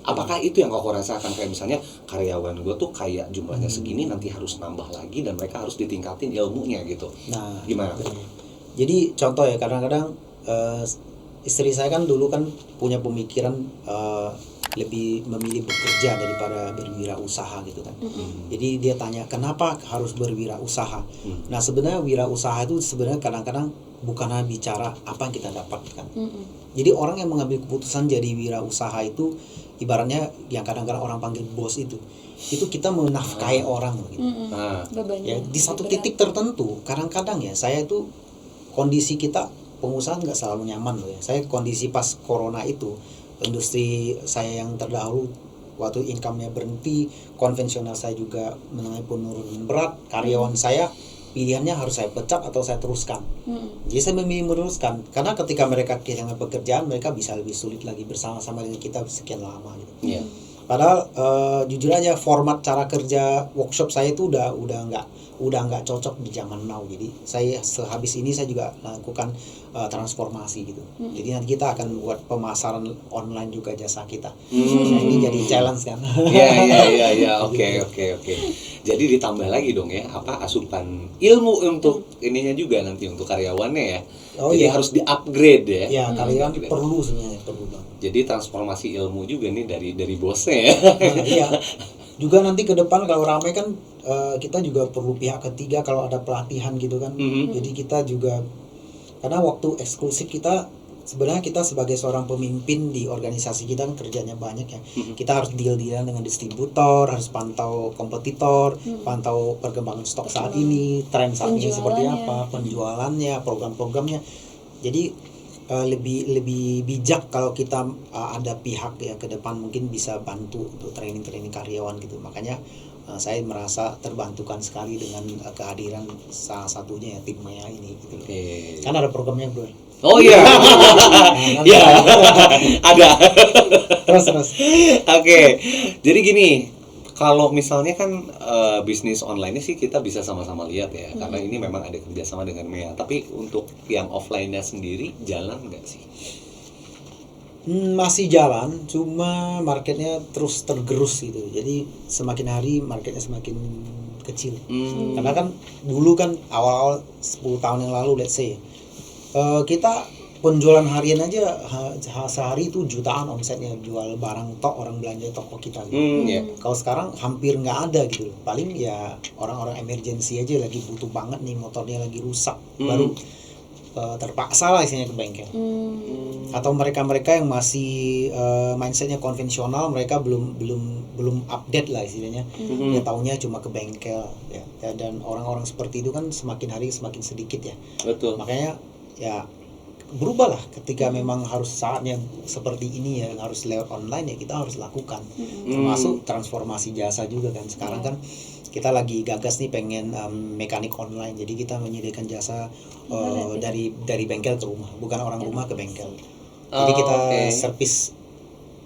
Apakah itu yang kau rasakan, kayak misalnya karyawan gue tuh kayak jumlahnya segini nanti harus nambah lagi dan mereka harus ditingkatin ilmunya gitu. Nah, gimana? Jadi contoh ya, kadang-kadang istri saya kan dulu kan punya pemikiran lebih memilih bekerja daripada berwirausaha gitu kan. Jadi dia tanya kenapa harus berwirausaha. Nah sebenarnya wirausaha itu sebenarnya kadang-kadang bukan hanya bicara apa yang kita dapatkan. Jadi orang yang mengambil keputusan jadi wirausaha itu ibaratnya yang kadang-kadang orang panggil bos itu kita menafkahi orang gitu. Ya di satu titik tertentu kadang-kadang ya saya itu kondisi kita pengusaha nggak selalu nyaman loh ya. Saya kondisi pas corona itu industri saya yang terdahulu waktu income-nya berhenti, konvensional saya juga mengalami penurunan berat, karyawan saya pilihannya harus saya pecat atau saya teruskan. Jadi saya memilih meneruskan karena ketika mereka kehilangan pekerjaan mereka bisa lebih sulit lagi bersama-sama dengan kita sekian lama gitu. Padahal jujur aja format cara kerja workshop saya itu udah nggak cocok di zaman now. Jadi saya sehabis ini saya juga lakukan transformasi gitu. Jadi nanti kita akan buat pemasaran online juga jasa kita. Ini jadi challenge kan. Iya. Oke. Jadi ditambah lagi dong ya asupan ilmu untuk ininya juga nanti untuk karyawannya ya. Jadi harus di-upgrade ya. Ya, karyawan perlu sebenarnya banget. Jadi transformasi ilmu juga nih dari bosnya ya. Iya. Juga nanti ke depan kalau ramai kan kita juga perlu pihak ketiga kalau ada pelatihan gitu kan. Jadi kita juga karena waktu eksklusif kita sebenarnya kita sebagai seorang pemimpin di organisasi kita kan kerjanya banyak ya. Kita harus deal-dealan dengan distributor, harus pantau kompetitor, pantau perkembangan stok saat ini, tren saat ini seperti apa, penjualannya, program-programnya. Jadi lebih bijak kalau kita ada pihak ya ke depan mungkin bisa bantu untuk training karyawan gitu. Makanya saya merasa terbantukan sekali dengan kehadiran salah satunya ya tim Maya ini gitu. Kan ada programnya bro. Oh iya. Iya. Ada. Terus. Oke. Jadi gini, kalau misalnya kan bisnis online-nya sih kita bisa sama-sama lihat ya, karena ini memang ada kerjasama dengan Mea. Tapi untuk yang offline-nya sendiri jalan nggak sih? Masih jalan, cuma marketnya terus tergerus gitu. Jadi semakin hari marketnya semakin kecil. Karena kan dulu kan awal-awal 10 tahun yang lalu let's say kita penjualan harian aja sehari itu jutaan omsetnya, jual barang orang belanja toko kita gitu. Kalau sekarang hampir nggak ada gitu. Paling ya orang-orang emergency aja lagi butuh banget nih, motornya lagi rusak baru terpaksa lah istilahnya ke bengkel. Atau mereka yang masih mindsetnya konvensional, mereka belum update lah istilahnya. Dia taunya cuma ke bengkel ya. Dan orang-orang seperti itu kan semakin hari semakin sedikit ya. Betul. Makanya ya berubah lah ketika memang harus saatnya seperti ini ya, harus lewat online ya, kita harus lakukan. Termasuk transformasi jasa juga kan. Sekarang kan kita lagi gagas nih pengen mekanik online, jadi kita menyediakan jasa dari bengkel ke rumah, bukan orang rumah ke bengkel. Jadi kita servis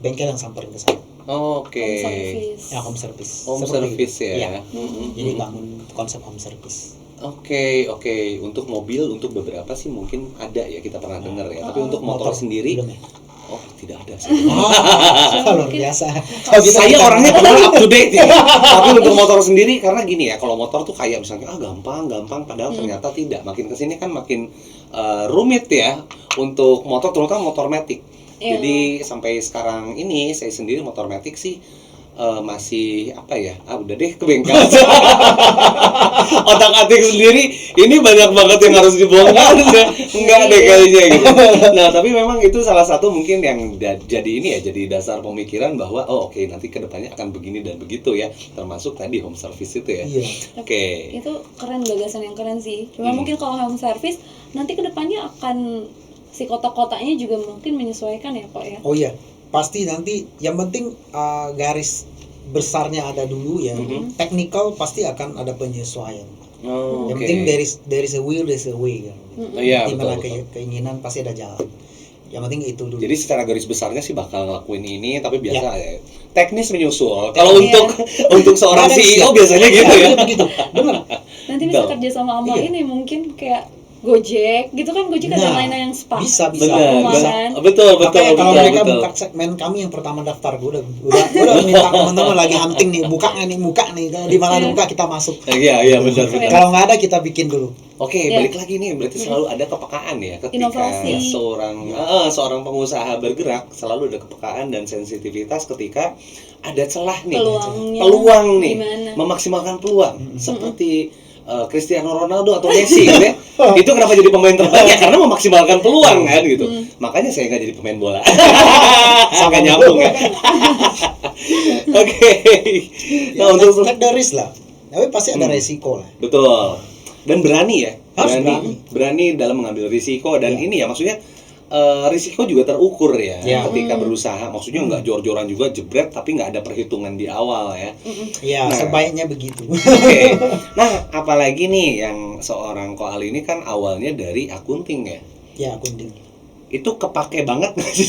bengkel yang samperin ke saya. Home service. Home service ya. Jadi bangun konsep home service. Oke. Untuk mobil, untuk beberapa sih mungkin ada ya, kita pernah dengar ya. Tapi untuk motor sendiri, oh tidak ada sih. Luar biasa. Saya orangnya padahal up to date ya. Tapi untuk motor sendiri, karena gini ya, kalau motor tuh kayak misalnya gampang, padahal ternyata tidak. Makin kesini kan makin rumit ya untuk motor, terutama motor matic. Jadi sampai sekarang ini saya sendiri motor matic sih masih apa ya, udah deh ke bengkel aja. Otak-atik sendiri ini banyak banget yang harus dibongkar ya. Enggak deh kayaknya gitu. Nah tapi memang itu salah satu mungkin yang jadi ini ya, jadi dasar pemikiran bahwa oke, nanti kedepannya akan begini dan begitu ya, termasuk tadi home service itu ya. Itu keren, gagasan yang keren sih. Cuma mungkin kalau home service nanti kedepannya akan si kotak-kotaknya juga mungkin menyesuaikan ya Pak ya. Oh iya, pasti nanti yang penting garis besarnya ada dulu ya. Technical pasti akan ada penyesuaian. Yang penting there is a will, there is a way kan. Dimana keinginan pasti ada jalan. Yang penting itu dulu. Jadi secara garis besarnya sih bakal ngelakuin ini, tapi biasa ya. Teknis menyusul. Kalau untuk seorang CEO biasanya gitu ya. Begitu. Benar. Nanti bisa kerja sama ini mungkin kayak Gojek gitu kan, Gojek ada layanan yang spa. Bisa. Betul. Kalau mereka buka segmen kami yang pertama daftar, gue udah minta teman-teman lagi hunting nih, buka nih, kalau di mana buka kita masuk. Iya benar. Kalau nggak ada kita bikin dulu. Oke, balik lagi nih, berarti selalu ada kepekaan ya ketika inovasi. seorang pengusaha bergerak, selalu ada kepekaan dan sensitivitas ketika ada celah nih, peluang nih, memaksimalkan peluang seperti Cristiano Ronaldo atau Messi gitu ya. Itu kenapa jadi pemain terbaik ya, karena memaksimalkan peluang kan gitu. Makanya saya nggak jadi pemain bola. Sampai nyambung ya. Oke. Nah, untuk take the risk lah. Tapi pasti ada resiko lah. Betul. Dan berani ya. Harus berani dalam mengambil risiko dan ini ya maksudnya risiko juga terukur ya ketika berusaha. Maksudnya nggak jor-joran juga jebret tapi nggak ada perhitungan di awal ya. Sebaiknya begitu. Oke. Nah, apalagi nih yang seorang Ko Ali ini kan awalnya dari akunting ya. Ya, akunting. Itu kepake banget nggak sih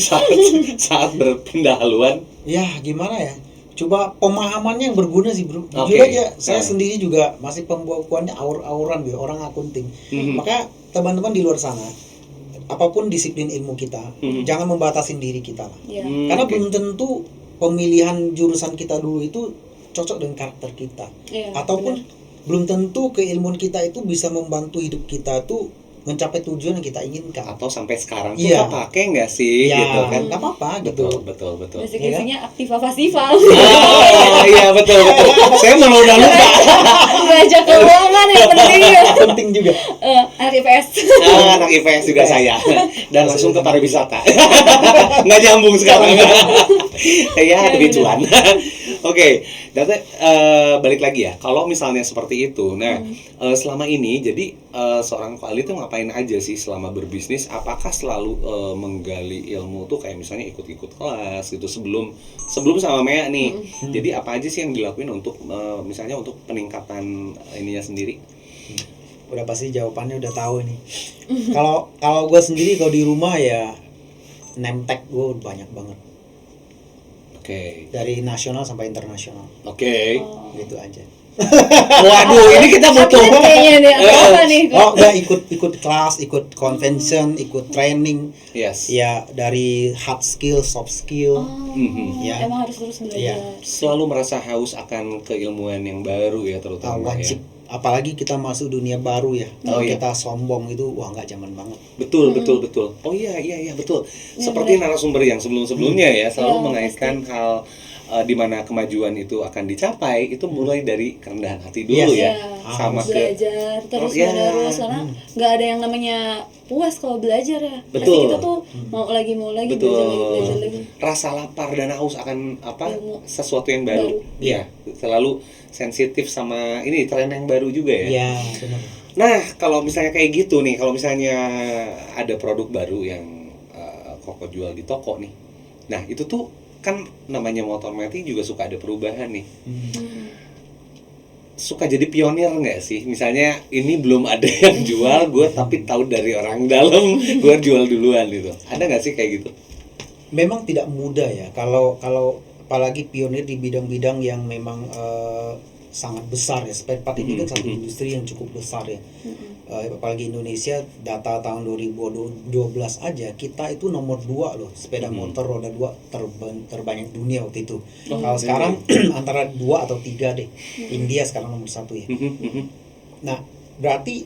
saat berpindah haluan? Ya, gimana ya? Coba pemahamannya yang berguna sih bro. Jujur aja, saya sendiri juga masih pembukuannya aur-auran gitu, orang akunting. Maka teman-teman di luar sana, apapun disiplin ilmu kita, jangan membatasin diri kita lah. Karena belum tentu pemilihan jurusan kita dulu itu cocok dengan karakter kita. Ataupun belum tentu keilmuan kita itu bisa membantu hidup kita tuh mencapai tujuan yang kita inginkan. Atau sampai sekarang tuh kepake nggak sih gitu kan? Nggak apa-apa gitu. Betul. Basicnya aktiva-pasiva. Iya betul. Saya malah udah lupa. Baca keuangan yang penting. Penting juga. Anak IPS. Anak IPS juga saya. Dan langsung ke pariwisata. Nggak nyambung sekarang. Ya demi cuan. Oke, balik lagi ya. Kalau misalnya seperti itu, nah selama ini jadi seorang Ko Ali tuh ngapain aja sih selama berbisnis? Apakah selalu menggali ilmu tuh kayak misalnya ikut-ikut kelas gitu sebelum sama Mea nih? Jadi apa aja sih yang dilakuin untuk misalnya untuk peningkatan ininya sendiri? Udah pasti jawabannya udah tahu nih. Kalau gue sendiri kalau di rumah ya name tag gue banyak banget. Dari nasional sampai internasional. Gitu aja. Waduh, ini kita butuh. Kayaknya nih, apa nih? Udah ikut kelas, ikut convention, ikut training. Ya dari hard skill, soft skill. Emang harus terus belajar. Selalu merasa haus akan keilmuan yang baru ya, terutama wajib. Apalagi kita masuk dunia baru ya. Kalau kita sombong itu nggak zaman banget. Betul. Oh iya betul. Seperti narasumber yang sebelumnya ya selalu mengaitkan hal di mana kemajuan itu akan dicapai itu mulai dari kerendahan hati dulu ya. Sama belajar terus menerus karena nggak ada yang namanya puas kalau belajar ya. Betul. Pasti kita tuh mau lagi belajar lagi. Rasa lapar dan haus akan sesuatu yang baru. Iya, selalu sensitif sama ini tren yang baru juga ya. Iya, benar. Nah, kalau misalnya kayak gitu nih, kalau misalnya ada produk baru yang Koko jual di toko nih. Nah, itu tuh kan namanya motor metik juga suka ada perubahan nih. Suka jadi pionir nggak sih? Misalnya ini belum ada yang jual, gue tapi tahu dari orang dalam, gue jual duluan gitu. Ada nggak sih kayak gitu? Memang tidak mudah ya. Kalau apalagi pionir di bidang-bidang yang memang sangat besar ya. Spare part ini kan satu industri yang cukup besar ya. Apalagi Indonesia, data tahun 2012 aja kita itu nomor 2 loh, sepeda motor roda 2 terbanyak dunia waktu itu. Kalau sekarang antara 2 atau 3 deh. India sekarang nomor 1 ya. Nah, berarti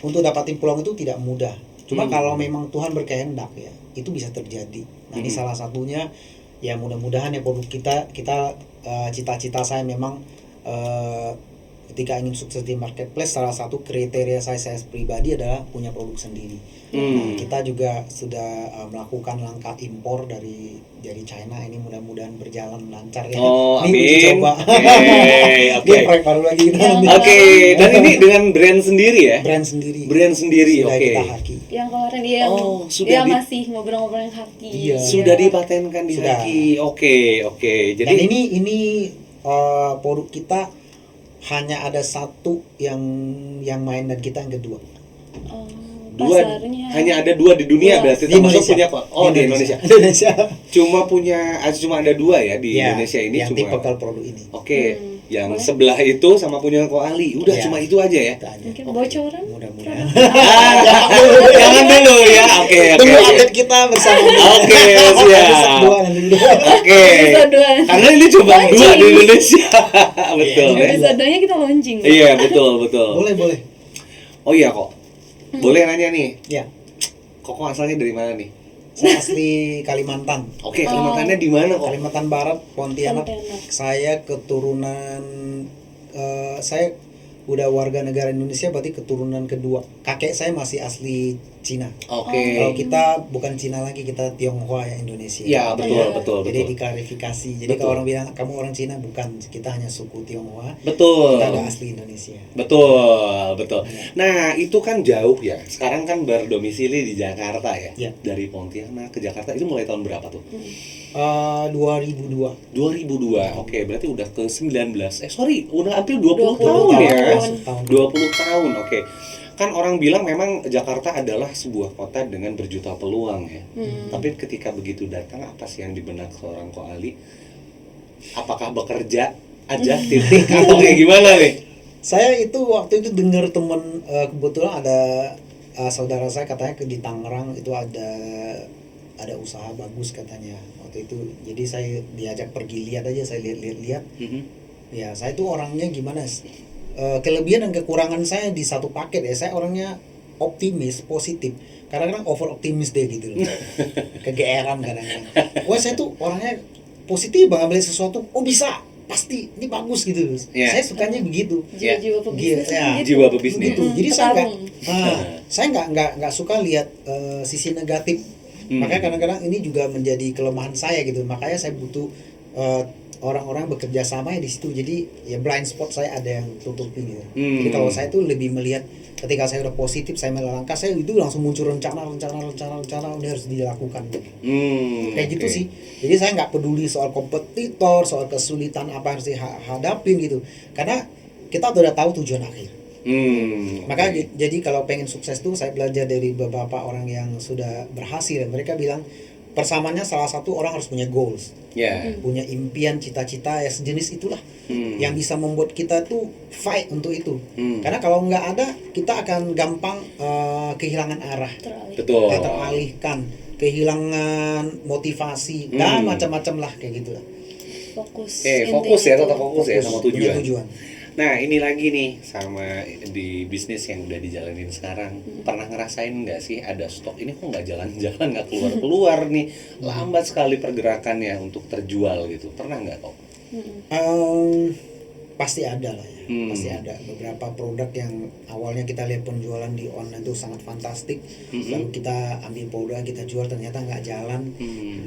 untuk dapatin peluang itu tidak mudah. Cuma kalau memang Tuhan berkehendak ya, itu bisa terjadi. Nah, ini salah satunya ya, mudah-mudahan ya produk kita cita-cita saya memang ketika ingin sukses di marketplace, salah satu kriteria saya pribadi adalah punya produk sendiri. Nah, kita juga sudah melakukan langkah impor dari China. Ini mudah-mudahan berjalan lancar ya. Ini uji coba. Oke. Baru lagi kita. Oke. Dan ini dengan brand sendiri ya? Brand sendiri. Sudah kita Haki. Yang kemarin dia sudah masih ngobrol-ngobrol yang Haki. Iya. Sudah dipatenkan di Haki. Oke. Jadi dan ini produk kita hanya ada satu yang main dan kita yang kedua. Hanya ada 2 di dunia berarti termasuk punya kok. Di Indonesia. Cuma ada 2 ya di Indonesia ini yang cuma. tipikal produk ini. Oke. Yang sebelah itu sama punya Ko Ali. Udah cuma itu aja ya. Mungkin bocoran. Mudah-mudahan. Jangan dulu ya. Oke. Tunggu update kita bersama. Oke, siap. Oke. Karena ini cuma 2 di Indonesia. Betul. Episodenya kita launching. Iya, betul. Boleh. Oh iya kok. Boleh nanya nih. Ya. Koko asalnya dari mana nih? Saya asli Kalimantan. Oke, Kalimantannya di mana kok? Kalimantan Barat, Pontianak. Saya keturunan saya udah warga negara Indonesia, berarti keturunan kedua. Kakek saya masih asli Cina. Oke. Kalau kita bukan Cina lagi, kita Tionghoa ya, Indonesia. Ya, betul. Jadi diklarifikasi. Jadi kalau orang bilang kamu orang Cina, bukan, kita hanya suku Tionghoa. Betul. Kita udah asli Indonesia. Betul. Nah, itu kan jauh ya. Sekarang kan berdomisili di Jakarta ya. Dari Pontianak ke Jakarta itu mulai tahun berapa tuh? 2002. 2002. Oke, berarti udah ke 19. Udah hampir 20 tahun ya. 20 tahun. Oke. Kan orang bilang memang Jakarta adalah sebuah kota dengan berjuta peluang ya. Tapi ketika begitu datang, apa sih yang di benak seorang Ko Ali? Apakah bekerja aja titik atau kayak gimana nih? Saya itu waktu itu dengar teman, kebetulan ada saudara saya katanya di Tangerang itu ada usaha bagus katanya waktu itu. Jadi saya diajak pergi lihat aja, saya lihat. Ya, saya itu orangnya gimana? Kelebihan dan kekurangan saya di satu paket ya. Saya orangnya optimis, positif. Kadang-kadang over optimis deh gitu loh. Kegeeran kadang-kadang. Saya tuh orangnya positif banget, melihat sesuatu, bisa, pasti ini bagus gitu. Saya sukanya begitu. Jiwa pebisnis. Jiwa pebisnis. Gitu. Jadi saya nggak suka lihat sisi negatif. Makanya kadang-kadang ini juga menjadi kelemahan saya gitu. Makanya saya butuh orang-orang bekerja sama ya di situ. Jadi ya blind spot saya ada yang tutupi gitu. Jadi kalau saya tuh lebih melihat ketika saya udah positif, saya melangkah, saya itu langsung muncul rencana udah harus dilakukan. Kayak gitu sih. Jadi saya nggak peduli soal kompetitor, soal kesulitan apa yang harus dihadapin gitu. Karena kita udah tahu tujuan akhir. Maka jadi kalau pengen sukses tuh saya belajar dari beberapa orang yang sudah berhasil dan mereka bilang persamaannya salah satu orang harus punya goals, punya impian, cita-cita ya sejenis itulah yang bisa membuat kita tuh fight untuk itu. Karena kalau nggak ada kita akan gampang kehilangan arah, teralihkan, kehilangan motivasi dan macam-macam lah kayak gitulah. Fokus ya, tetap fokus ya sama tujuan. Nah ini lagi nih sama di bisnis yang udah dijalanin sekarang, pernah ngerasain nggak sih ada stok ini kok nggak jalan-jalan, nggak keluar-keluar nih, lambat sekali pergerakannya untuk terjual gitu, pernah nggak kok? Pasti ada lah ya. Pasti ada beberapa produk yang awalnya kita lihat penjualan di online itu sangat fantastik, lalu kita ambil produk kita jual ternyata nggak jalan.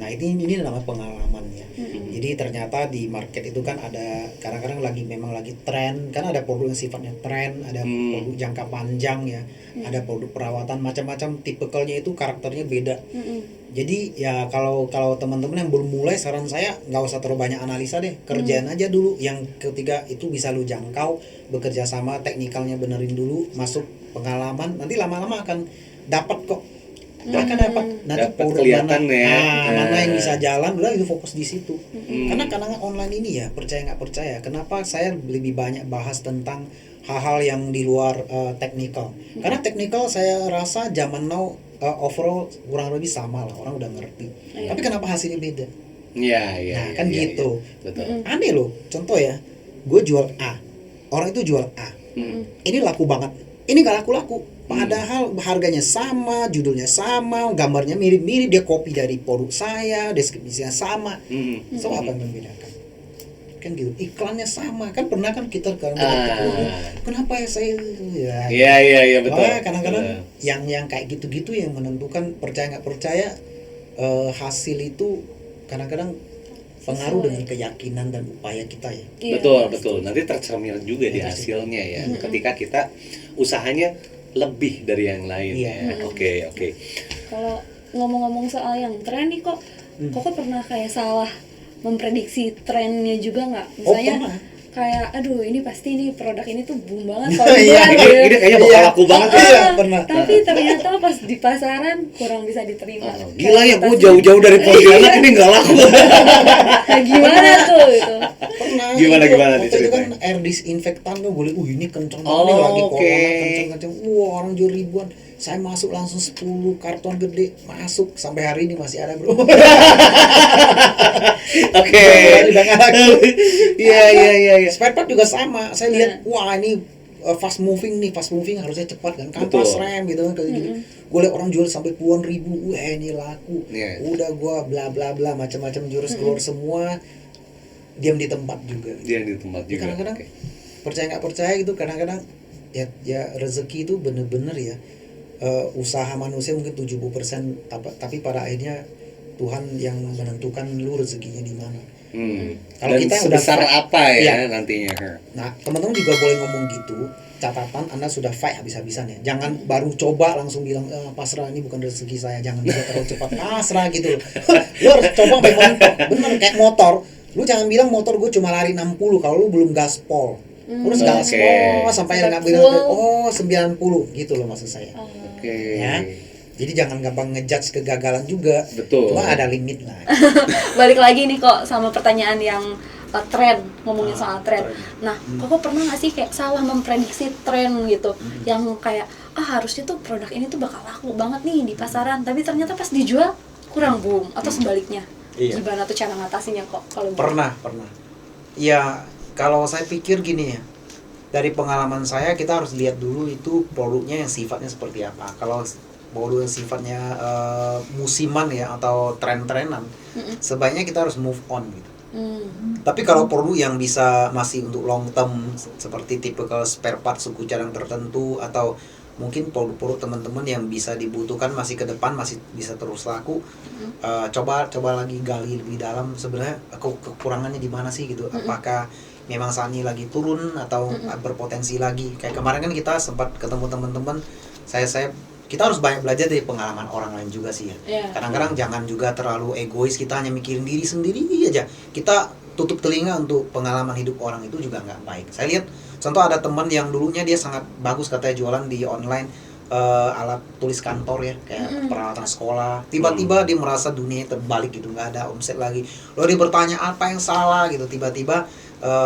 Nah ini namanya pengalaman ya. Jadi ternyata di market itu kan ada kadang-kadang memang lagi tren, kan ada produk yang sifatnya tren, ada produk jangka panjang ya, ada produk perawatan macam-macam, tipikalnya itu karakternya beda. Jadi ya kalau teman-teman yang belum mulai, saran saya nggak usah terlalu banyak analisa deh, kerjain aja dulu. Yang ketiga itu bisa lu jangkau, bekerja sama, teknikalnya benerin dulu, masuk pengalaman, nanti lama-lama akan dapat kok. Akan dapat nanti produk mana yang bisa jalan, udah itu fokus di situ. Karena kadang online ini ya, percaya nggak percaya, kenapa saya lebih banyak bahas tentang hal-hal yang di luar teknikal. Karena teknikal saya rasa zaman now overall kurang lebih sama lah, orang udah ngerti. Tapi kenapa hasilnya beda? Iya. Kan gitu. Ya. Betul. Aneh loh. Contoh ya, gue jual A, orang itu jual A. Ini laku banget. Ini gak laku-laku. Padahal harganya sama, judulnya sama, gambarnya mirip-mirip, dia copy dari produk saya, deskripsinya sama. So apa yang membedakan? Kan gitu, iklannya sama, kan pernah kan kita kenapa ya saya Iya betul. Kadang-kadang yang kayak gitu-gitu yang menentukan percaya nggak percaya. Hasil itu kadang-kadang pengaruh dengan keyakinan dan upaya kita ya. Betul nanti tercermin juga di hasilnya ya, ketika kita usahanya lebih dari yang lain. Oke. Kalau ngomong-ngomong soal yang tren nih kok pernah kayak salah memprediksi trennya juga nggak? Misalnya kayak aduh ini pasti nih produk ini tuh boom banget kalau ini kayaknya bakal laku banget pernah. Tapi ternyata pas di pasaran kurang bisa diterima. Gila ya, gue jauh-jauh dari Pontianak ini nggak laku. Nah, gimana tuh itu? Pernah. Gimana waktu itu kan air disinfektan tuh boleh, ini kenceng banget lagi corona kenceng. Orang jual ribuan. Saya masuk langsung 10 karton gede, masuk sampai hari ini masih ada, bro. Oke. Udah nggak laku. Iya. Spare part juga sama. Saya lihat, wah ini fast moving harusnya cepat kan, kampas rem gitu kan kayak gitu. Gue lihat orang jual sampai puluhan ribu, wah ini laku. Udah gue bla bla bla macam-macam jurus keluar semua, diam di tempat juga. Kadang-kadang percaya nggak percaya gitu, kadang-kadang ya rezeki itu bener-bener ya. Usaha manusia mungkin 70%, tapi pada akhirnya Tuhan yang menentukan lu rezekinya di mana. Kalau kita sebesar apa ya nantinya. Nah, teman-teman juga boleh ngomong gitu. Catatan Anda sudah fight habis-habisan ya. Jangan baru coba langsung bilang pasrah, ini bukan rezeki saya. Jangan juga terlalu cepat pasrah gitu. Lu harus coba sampai mentok. Bener kayak motor. Lu jangan bilang motor gue cuma lari 60 kalau lu belum gaspol. Terus gaspol sampai nggak bilang 90 gitu loh maksud saya. Ya. Jadi jangan gampang ngejudge kegagalan juga. Betul. Cuma ada limit lah. Balik lagi nih kok sama pertanyaan yang tren, ngomongin soal tren. Nah, kok pernah nggak sih kayak salah memprediksi tren gitu, yang kayak harusnya tuh produk ini tuh bakal laku banget nih di pasaran, tapi ternyata pas dijual kurang boom atau sebaliknya. Gimana tuh cara ngatasinya kok kalau pernah? Ya kalau saya pikir gini ya. Dari pengalaman saya, kita harus lihat dulu itu produknya yang sifatnya seperti apa. Kalau produk yang sifatnya musiman ya atau tren-trenan, sebaiknya kita harus move on gitu. Tapi kalau produk yang bisa masih untuk long term seperti tipikal spare part suku cadang tertentu, atau mungkin produk-produk teman-teman yang bisa dibutuhkan masih ke depan, masih bisa terus laku, coba lagi gali lebih dalam sebenarnya kekurangannya di mana sih gitu. Apakah memang saat ini lagi turun atau berpotensi lagi. Kayak kemarin kan kita sempat ketemu teman-teman, kita harus banyak belajar dari pengalaman orang lain juga sih ya. Kadang-kadang jangan juga terlalu egois, kita hanya mikirin diri sendiri aja. Kita tutup telinga untuk pengalaman hidup orang, itu juga nggak baik. Saya lihat contoh ada teman yang dulunya dia sangat bagus katanya jualan di online alat tulis kantor ya, kayak peralatan sekolah. Tiba-tiba dia merasa dunia terbalik gitu, nggak ada omset lagi. Lalu dia bertanya apa yang salah gitu. Tiba-tiba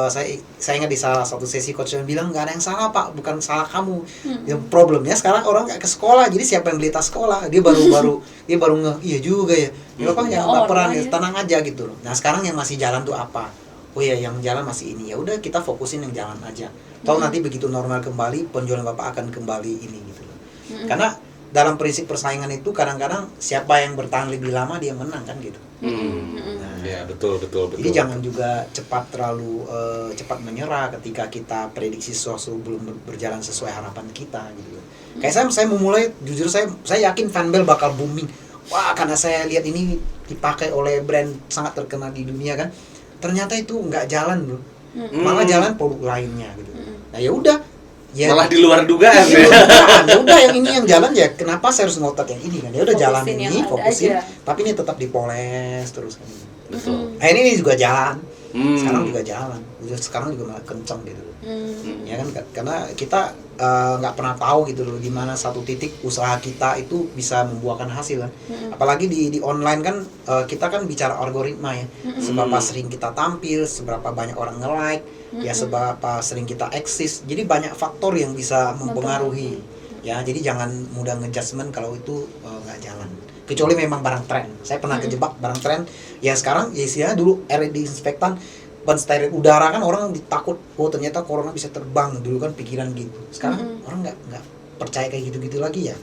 saya ingat di salah satu sesi coach yang bilang nggak ada yang salah pak, bukan salah kamu. Yang problemnya sekarang orang nggak ke sekolah, jadi siapa yang beli tas sekolah? Dia baru iya juga ya. Bapak jangan baperan, tenang aja gitu loh. Nah sekarang yang masih jalan tuh apa? Oh ya yang jalan masih ini, ya udah kita fokusin yang jalan aja. Toh nanti begitu normal kembali, penjualan Bapak akan kembali ini gitu loh. Karena dalam prinsip persaingan itu kadang-kadang siapa yang bertahan lebih lama dia menang kan gitu. Ya betul. Jadi jangan juga terlalu cepat menyerah ketika kita prediksi sesuatu belum berjalan sesuai harapan kita gitu. Kayak saya memulai, jujur saya yakin Fanbel bakal booming. Wah, karena saya lihat ini dipakai oleh brand sangat terkenal di dunia kan. Ternyata itu nggak jalan bro, malah jalan produk lainnya gitu. Nah ya udah. Ya, malah di luar dugaan ya. Ya udah yang ini yang jalan ya, kenapa saya harus ngotot yang ini kan? Ya udah jalan ini, fokusin, tapi ini tetap dipoles terus kan. Betul. Nah ini juga jalan. Sekarang juga jalan. Sekarang juga malah kenceng gitu. Ya kan karena kita nggak pernah tahu gitu loh di mana satu titik usaha kita itu bisa membuahkan hasil kan. Apalagi di online kan kita kan bicara algoritma ya. Seberapa sering kita tampil, seberapa banyak orang nge-like, ya seberapa sering kita eksis. Jadi banyak faktor yang bisa mempengaruhi. Ya, jadi jangan mudah ngejudgment kalau itu nggak jalan. Kecuali memang barang tren. Saya pernah kejebak barang tren. Ya sekarang ya istilahnya dulu air disinfektan, ban steril udara kan orang takut, oh ternyata corona bisa terbang. Dulu kan pikiran gitu. Sekarang orang nggak percaya kayak gitu-gitu lagi ya.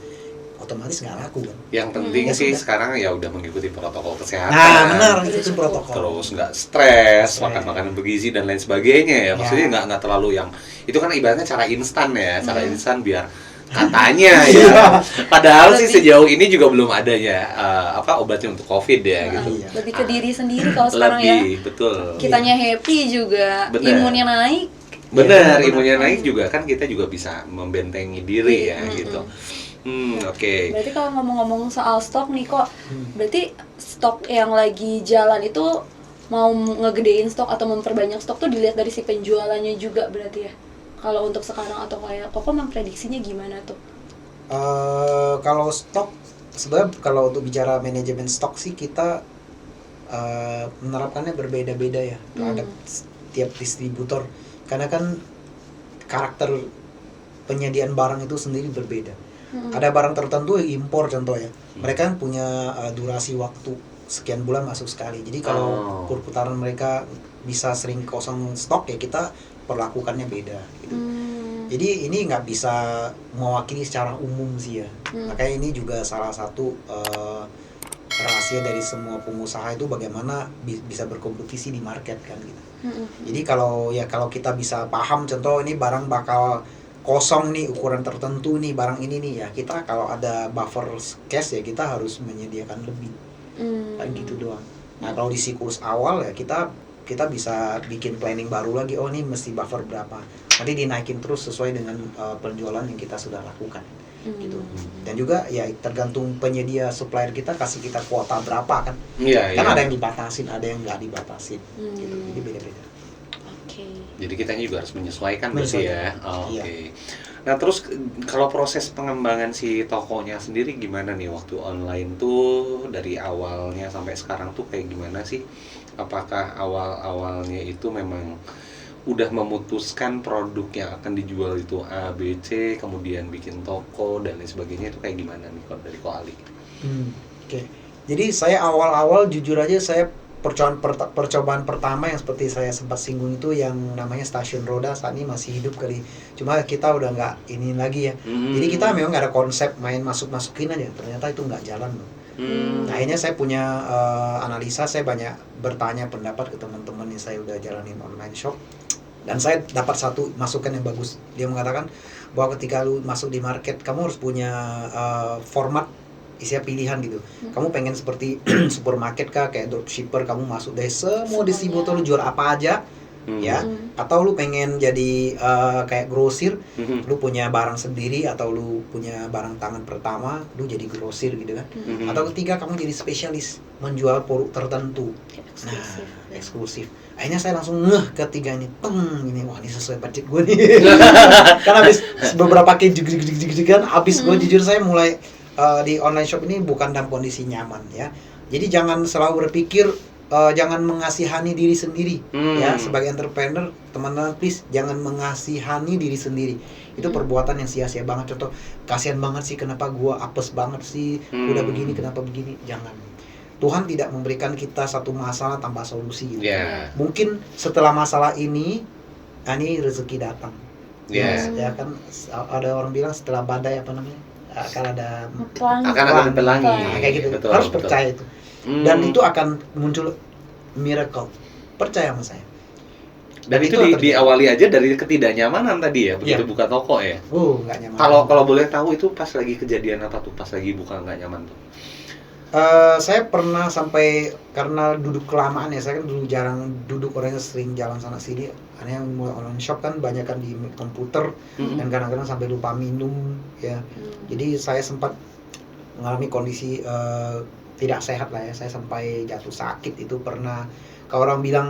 Otomatis nggak laku kan. Yang penting sih sekarang ya udah mengikuti protokol kesehatan. Nah benar, itu protokol. Terus nggak stres, makan makanan bergizi dan lain sebagainya ya. Maksudnya nggak terlalu yang itu kan ibaratnya cara instan ya, cara instan biar katanya ya. Padahal sih sejauh ini juga belum adanya obatnya untuk COVID ya gitu. Lebih ke diri sendiri kalau sekarang ya. Betul. Kitanya happy juga, imunnya naik. Benar, imunnya naik juga kan kita juga bisa membentengi diri ya gitu. Oke. Berarti kalau ngomong-ngomong soal stok nih kok, berarti stok yang lagi jalan itu mau ngegedein stok atau memperbanyak stok tuh dilihat dari si penjualannya juga berarti ya? Kalau untuk sekarang atau kayak Koko memprediksinya gimana tuh? Kalau stok, sebenarnya kalau untuk bicara manajemen stok sih kita menerapkannya berbeda-beda ya terhadap setiap distributor. Karena kan karakter penyediaan barang itu sendiri berbeda. Ada barang tertentu yang impor contoh ya. Mereka kan punya durasi waktu sekian bulan masuk sekali. Jadi kalau perputaran mereka bisa sering kosong stok ya kita perlakukannya beda gitu. Jadi ini nggak bisa mewakili secara umum sih ya. Makanya ini juga salah satu rahasia dari semua pengusaha itu bagaimana bisa berkompetisi di market kan gitu. Jadi kalau kita bisa paham contoh ini barang bakal kosong nih ukuran tertentu nih barang ini nih ya kita kalau ada buffer cash ya kita harus menyediakan lebih kan gitu doang. Nah kalau di siklus awal ya kita bisa bikin planning baru lagi, oh ini mesti buffer berapa, nanti dinaikin terus sesuai dengan penjualan yang kita sudah lakukan gitu. Dan juga ya tergantung penyedia supplier kita kasih kita kuota berapa kan. Kan ada yang dibatasin, ada yang nggak dibatasin gitu. Jadi beda-beda. Jadi kita juga harus menyesuaikan berarti ya. Oke. Nah terus kalau proses pengembangan si tokonya sendiri gimana nih waktu online tuh dari awalnya sampai sekarang tuh kayak gimana sih? Apakah awal-awalnya itu memang udah memutuskan produk yang akan dijual itu A, B, C, kemudian bikin toko dan lain sebagainya itu kayak gimana nih dari Ko Ali? Oke. Jadi saya awal-awal jujur aja saya percobaan pertama yang seperti saya sempat singgung itu yang namanya stasiun roda saat ini masih hidup kali. Cuma kita udah nggak ini lagi ya. Jadi kita memang nggak ada konsep main masukin aja. Ternyata itu nggak jalan loh. Nah, akhirnya saya punya analisa, saya banyak bertanya pendapat ke teman-teman yang saya udah jalanin online shop. Dan saya dapat satu masukan yang bagus. Dia mengatakan bahwa ketika lu masuk di market, kamu harus punya format isinya pilihan gitu. Kamu pengen seperti supermarket kah, kayak dropshipper, kamu masuk dari semua distributor lu jual apa aja, ya. Atau lu pengen jadi kayak grosir, lu punya barang sendiri atau lu punya barang tangan pertama, lu jadi grosir gitu kan. Atau ketiga kamu jadi spesialis menjual produk tertentu. Nah, eksklusif. Akhirnya saya langsung ketiga ini, ini wah ini sesuai budget gue nih. Kan habis beberapa kan habis gue jujur saya mulai di online shop ini bukan dalam kondisi nyaman ya. Jadi jangan selalu berpikir jangan mengasihani diri sendiri ya sebagai entrepreneur, teman-teman please jangan mengasihani diri sendiri. Itu perbuatan yang sia-sia banget. Contoh, kasihan banget sih kenapa gua apes banget sih, udah begini kenapa begini. Jangan. Tuhan tidak memberikan kita satu masalah tanpa solusi gitu. Mungkin setelah masalah ini rezeki datang. Ya kan ada orang bilang setelah badai apa namanya? Akan ada pelangi. Nah, kayak gitu. Betul, harus percaya itu. Dan itu akan muncul miracle. Percaya sama saya. Dan itu diawali aja dari ketidaknyamanan tadi ya, begitu buka toko ya. Nggak nyaman. Kalau boleh tahu itu pas lagi kejadian apa tuh? Pas lagi buka nggak nyaman tuh? Saya pernah sampai karena duduk kelamaan ya, saya kan dulu jarang duduk, orangnya sering jalan sana sini. Karena yang mulai online shop kan banyak kan di komputer dan kadang-kadang sampai lupa minum ya. Jadi saya sempat mengalami kondisi tidak sehat lah ya. Saya sampai jatuh sakit itu pernah. Kalau orang bilang,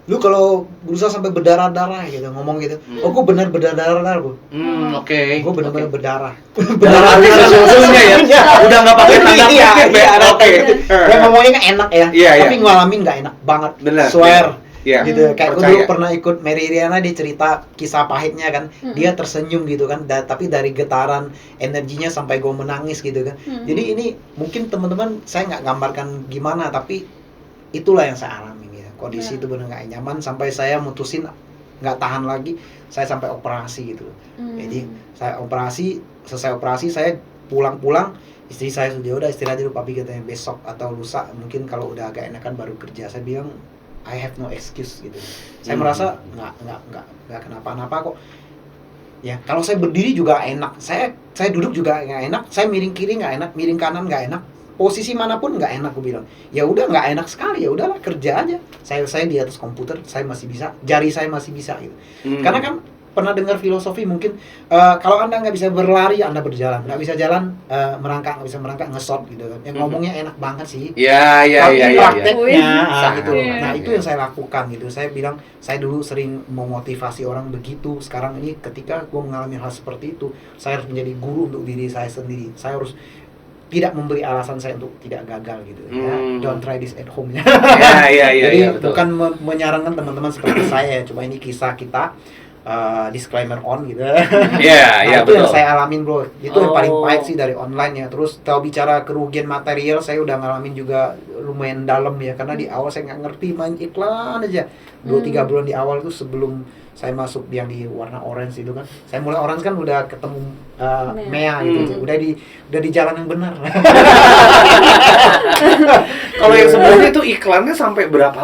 lu kalau berusaha sampai berdarah-darah gitu, ngomong gitu. Oh, gue benar berdarah-darah, Bu. Oke. Gue benar-benar berdarah. Berdarah sesungguhnya ya. Udah enggak pakai tanda kutip ya. Oke. Ya ngomongnya kan enak ya. Tapi ngalamin enggak enak banget. Swear. Gitu. Kayak gue dulu pernah ikut Mary Riana, dia cerita kisah pahitnya kan. Dia tersenyum gitu kan, tapi dari getaran energinya sampai gue menangis gitu kan. Jadi ini mungkin teman-teman saya nggak gambarkan gimana, tapi itulah yang saya alami. Kondisi itu benar nggak nyaman sampai saya mutusin nggak tahan lagi, saya sampai operasi gitu. Jadi saya selesai operasi saya pulang, istri saya sudah udah istirahat dulu, papi katanya besok atau lusa mungkin kalau udah agak enakan baru kerja. Saya bilang I have no excuse gitu. Saya merasa nggak kenapa-napa kok. Ya kalau saya berdiri juga enak, saya duduk juga nggak enak, saya miring kiri nggak enak, miring kanan nggak enak. Posisi manapun nggak enak, gue bilang. Ya udah nggak enak sekali, ya udahlah kerja aja. Saya di atas komputer, saya masih bisa, jari saya masih bisa gitu. Karena kan pernah dengar filosofi mungkin kalau Anda nggak bisa berlari, Anda berjalan. Nggak bisa jalan, nggak bisa merangkak, ngesot gitu kan. Yang ngomongnya enak banget sih. Tapi prakteknya gitu. Nah, itu yang saya lakukan gitu. Saya bilang, saya dulu sering memotivasi orang begitu. Sekarang ini ketika gue mengalami hal seperti itu, saya harus menjadi guru untuk diri saya sendiri. Saya harus tidak memberi alasan saya untuk tidak gagal gitu ya. Don't try this at home ya. Jadi betul. Bukan menyarankan teman-teman seperti saya, cuma ini kisah kita, disclaimer on gitu. Itu betul. Yang saya alamin, bro. Itu yang paling pahit sih dari online ya. Terus kalau bicara kerugian material, saya udah ngalamin juga lumayan dalam ya, karena di awal saya nggak ngerti, main iklan aja 2-3 bulan di awal itu sebelum saya masuk yang di warna orange itu kan. Saya mulai orange kan udah ketemu Mea gitu. Udah di jalan yang benar. Kalau yang sebelumnya itu iklannya sampai berapa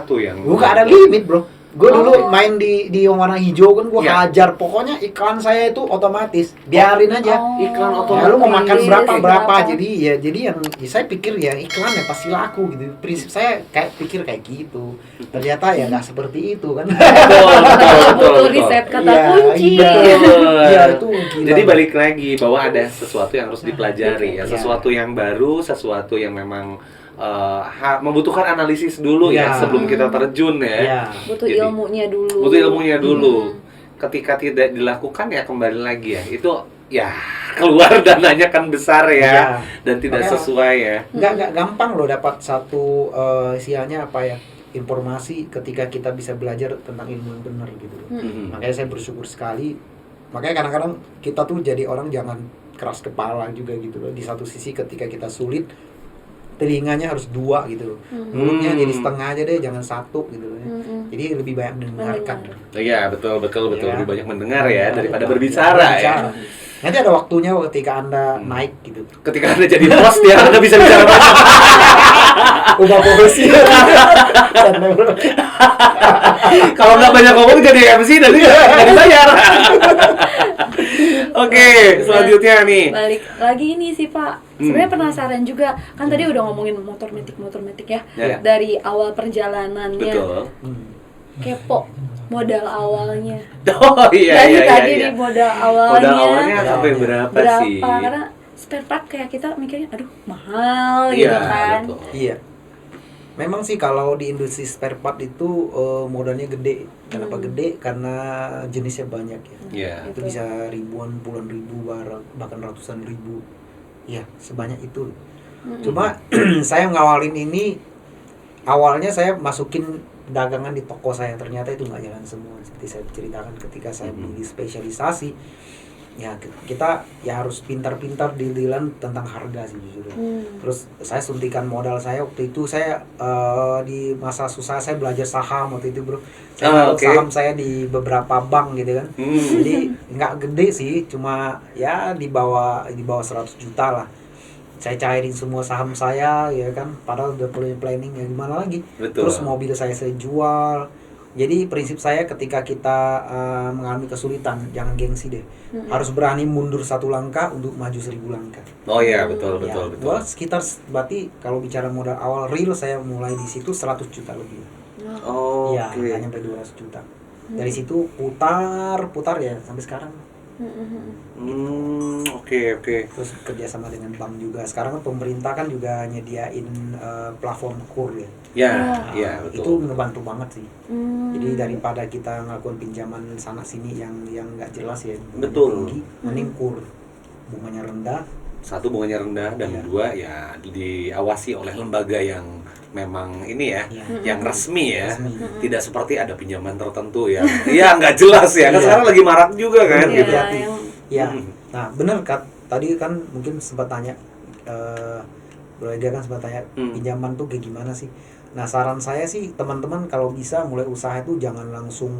tuh yang? Bukan ada limit, bro. Gue dulu main di yang warna hijau kan, gue hajar. Pokoknya iklan saya itu otomatis, biarin aja. Iklan otomatis. Lu mau makan berapa. Jadi yang saya pikir ya iklan ya pasti laku gitu. Prinsip saya pikir kayak gitu. Ternyata ya nggak seperti itu kan. Betul. Riset kata kunci. Iya, itu gila. Jadi balik lagi bahwa ada sesuatu yang harus dipelajari ya, sesuatu yang baru, sesuatu yang memang membutuhkan analisis dulu ya sebelum kita terjun ya. Butuh ilmunya dulu. Ketika tidak dilakukan ya kembali lagi ya. Itu ya keluar dananya kan besar ya dan tidak sesuai ya. Nggak gampang loh dapat satu istilahnya apa ya, informasi ketika kita bisa belajar tentang ilmu yang benar gitu loh. Makanya saya bersyukur sekali. Makanya kadang-kadang kita tuh jadi orang jangan keras kepala juga gitu loh. Di satu sisi ketika kita sulit, telinganya harus 2 gitu loh. Mulutnya jadi setengah aja deh, jangan 1 gitu loh. Jadi lebih banyak mendengarkan. Iya, betul. Lebih banyak mendengar ya daripada berbicara ya. Nanti ada waktunya ketika Anda naik gitu. Ketika Anda jadi host ya, Anda bisa bicara banyak. Ubah profesi. Kalau nggak banyak ngomong jadi MC dan jadi bayar. Oke, selanjutnya nih. Balik lagi ini sih Pak. Sebenarnya penasaran juga, kan tadi udah ngomongin motor metik ya. Dari awal perjalanannya. Betul. Kepo modal awalnya. Oh iya. Tadi di modal awalnya sampai berapa sih? Karena spare part kayak kita mikirnya aduh mahal gitu kan. Betul. Iya. Memang sih kalau di industri spare part itu modalnya gede. Kenapa gede? Karena jenisnya banyak ya. Itu bisa ribuan, puluhan ribu barang, bahkan ratusan ribu. Ya, sebanyak itu. Cuma saya ngawalin ini, awalnya saya masukin dagangan di toko saya, ternyata itu nggak jalan semua. Seperti saya ceritakan ketika saya beli spesialisasi, ya kita ya harus pintar-pintar deal-dealan tentang harga sih jujur. Terus saya suntikan modal saya waktu itu, saya di masa susah saya belajar saham waktu itu bro. Saya naruh saham saya di beberapa bank gitu kan. Jadi nggak gede sih, cuma ya di bawah 100 juta lah. Saya cairin semua saham saya ya kan, padahal udah punya planning ya gimana lagi. Betul. Terus mobil saya jual. Jadi prinsip saya ketika kita mengalami kesulitan jangan gengsi deh. Harus berani mundur 1 langkah untuk maju 1000 langkah. Oh iya, betul. Gua sekitar berarti kalau bicara modal awal real saya mulai di situ 100 juta lebih. Ya, nggak nyampe 200 juta. Dari situ putar ya sampai sekarang. Oke. Terus kerjasama dengan bank juga. Sekarang kan pemerintah kan juga nyediain platform KUR ya. Ya, betul. Itu ngebantu banget sih. Jadi daripada kita ngelakuin pinjaman sana sini yang nggak jelas ya. Betul. Tinggi, mending KUR. Bunganya rendah. 1, bunganya rendah, dan 2 ya diawasi oleh lembaga yang memang ini ya, yang resmi ya. Tidak seperti ada pinjaman tertentu yang ya nggak jelas ya. Kan sekarang lagi marak juga kan gitu. Nah, bener Kak. Tadi kan mungkin sempat tanya Bro Ega kan sempat tanya pinjaman tuh kayak gimana sih? Nah, saran saya sih teman-teman kalau bisa mulai usaha itu jangan langsung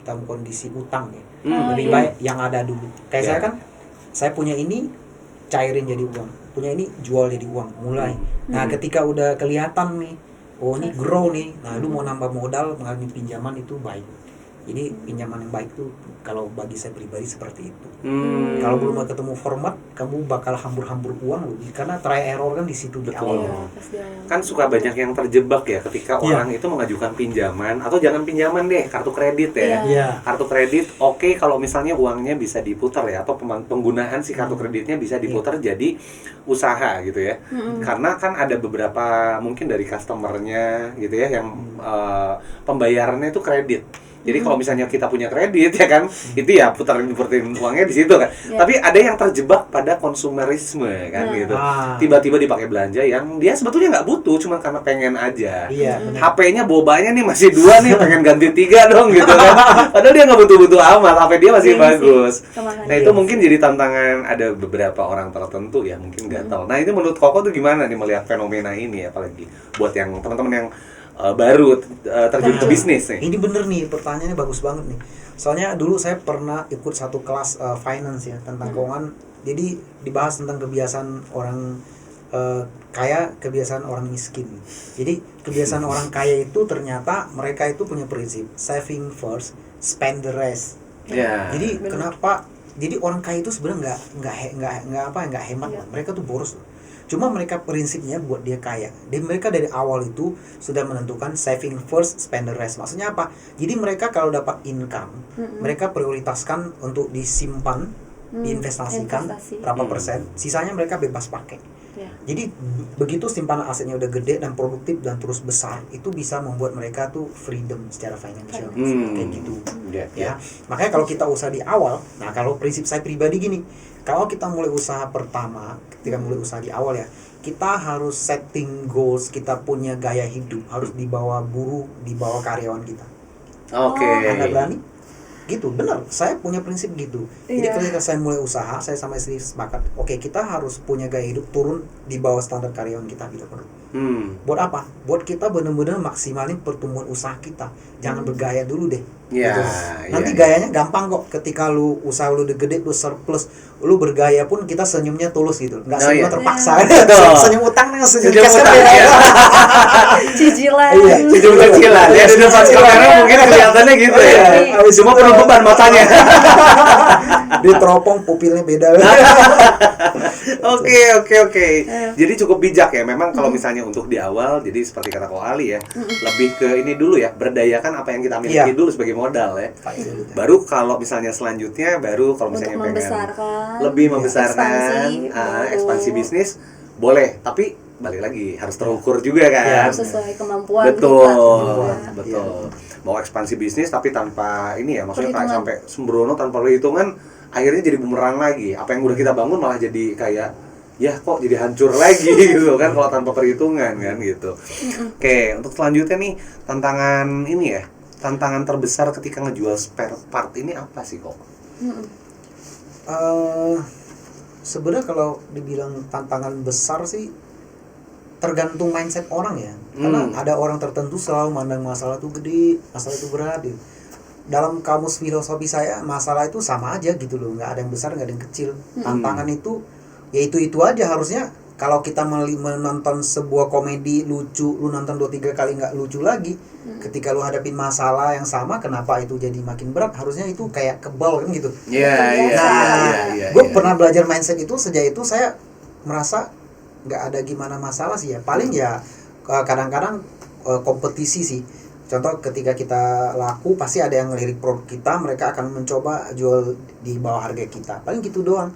dalam kondisi utang ya. Lebih baik yang ada dulu. Kayak saya kan, saya punya ini cairin jadi uang, punya ini jual jadi uang, mulai. Nah, ketika udah kelihatan nih, oh ini grow nih, nah lu mau nambah modal mengalami pinjaman itu baik. Jadi pinjaman yang baik tuh kalau bagi saya pribadi seperti itu. Kalau belum ketemu format, kamu bakal hambur-hambur uang lebih karena try error kan di situ di awal. Kan suka banyak yang terjebak ya ketika orang itu mengajukan pinjaman, atau jangan pinjaman deh, kartu kredit ya. Kartu kredit oke, kalau misalnya uangnya bisa diputar ya, atau penggunaan si kartu kreditnya bisa diputar jadi usaha gitu ya. Karena kan ada beberapa mungkin dari customernya gitu ya yang pembayarannya itu kredit. Jadi kalau misalnya kita punya kredit ya kan, itu ya puterin uangnya di situ kan. Tapi ada yang terjebak pada konsumerisme kan gitu. Tiba-tiba dipakai belanja yang dia sebetulnya nggak butuh, cuma karena pengen aja. HP-nya bobanya nih masih 2 nih, pengen ganti 3 dong gitu kan. Padahal dia nggak butuh-butuh amat, HP dia masih bagus. Nah itu mungkin jadi tantangan ada beberapa orang tertentu ya mungkin gatal. Nah itu menurut Koko tuh gimana nih melihat fenomena ini, apalagi buat yang teman-teman yang baru terjun ke bisnis nih. Ini bener nih, pertanyaannya bagus banget nih. Soalnya dulu saya pernah ikut satu kelas finance ya tentang keuangan. Jadi dibahas tentang kebiasaan orang kaya, kebiasaan orang miskin. Jadi kebiasaan orang kaya itu ternyata mereka itu punya prinsip saving first, spend the rest. Jadi kenapa? Jadi orang kaya itu sebenarnya nggak hemat. Mereka tuh boros loh. Cuma mereka prinsipnya buat dia kaya. Dan mereka dari awal itu sudah menentukan saving first, spend the rest. Maksudnya apa? Jadi mereka kalau dapat income, mereka prioritaskan untuk disimpan, diinvestasikan berapa persen, sisanya mereka bebas pakai. Jadi begitu simpanan asetnya udah gede dan produktif dan terus besar, itu bisa membuat mereka tuh freedom secara financial kayak gitu. Ya. Makanya kalau kita usaha di awal, nah kalau prinsip saya pribadi gini, kalau kita mulai usaha pertama, ketika mulai usaha di awal ya, kita harus setting goals, kita punya gaya hidup harus dibawa buruh, dibawa karyawan kita. Anda berani? Gitu, benar. Saya punya prinsip gitu. Jadi ketika saya mulai usaha, saya sama istri sepakat, oke, kita harus punya gaya hidup turun di bawah standar karyawan kita bila perlu. Buat apa? Buat kita benar-benar maksimalin pertumbuhan usaha kita. Jangan bergaya dulu deh. Gitu. Nanti gayanya gampang kok. Ketika lu usaha lu udah gede, lu surplus, lu bergaya pun kita senyumnya tulus gitu. Enggak senyum terpaksa. Senyum utang dengan senyum cash kan beda. Cicilan. Cicilan. Ya di depan kamera mungkin kelihatannya gitu ya. Cuma penuh beban matanya. Dia teropong, pupilnya beda. Oke. Jadi cukup bijak ya. Memang kalau misalnya untuk di awal, jadi seperti kata Ko Ali ya, lebih ke ini dulu ya, berdayakan apa yang kita miliki dulu sebagai modal ya. Baru kalau misalnya selanjutnya, baru kalau misalnya pengen lebih membesarkan ekspansi bisnis, boleh. Tapi balik lagi harus terukur juga kan. Sesuai kemampuan Betul. Mau ekspansi bisnis tapi tanpa ini ya, maksudnya kayak sampai sembrono tanpa perhitungan, akhirnya jadi bumerang lagi. Apa yang udah kita bangun malah jadi kayak ya kok jadi hancur lagi gitu kan kalau tanpa perhitungan kan gitu. Oke, untuk selanjutnya nih tantangan ini ya, tantangan terbesar ketika ngejual spare part ini apa sih kok? Sebenarnya kalau dibilang tantangan besar sih tergantung mindset orang ya. Karena ada orang tertentu selalu mandang masalah itu gede, masalah itu berat gitu. Dalam kamus filosofi saya, masalah itu sama aja gitu loh, nggak ada yang besar, nggak ada yang kecil. Tantangan itu ya itu aja. Harusnya kalau kita menonton sebuah komedi lucu, lu nonton 2-3 kali nggak lucu lagi, ketika lu hadapin masalah yang sama, kenapa itu jadi makin berat? Harusnya itu kayak kebal kan gitu. Gue pernah belajar mindset itu. Sejak itu saya merasa nggak ada gimana masalah sih ya. Paling ya kadang-kadang kompetisi sih. Contoh ketika kita laku, pasti ada yang ngelirik produk kita, mereka akan mencoba jual di bawah harga kita. Paling gitu doang.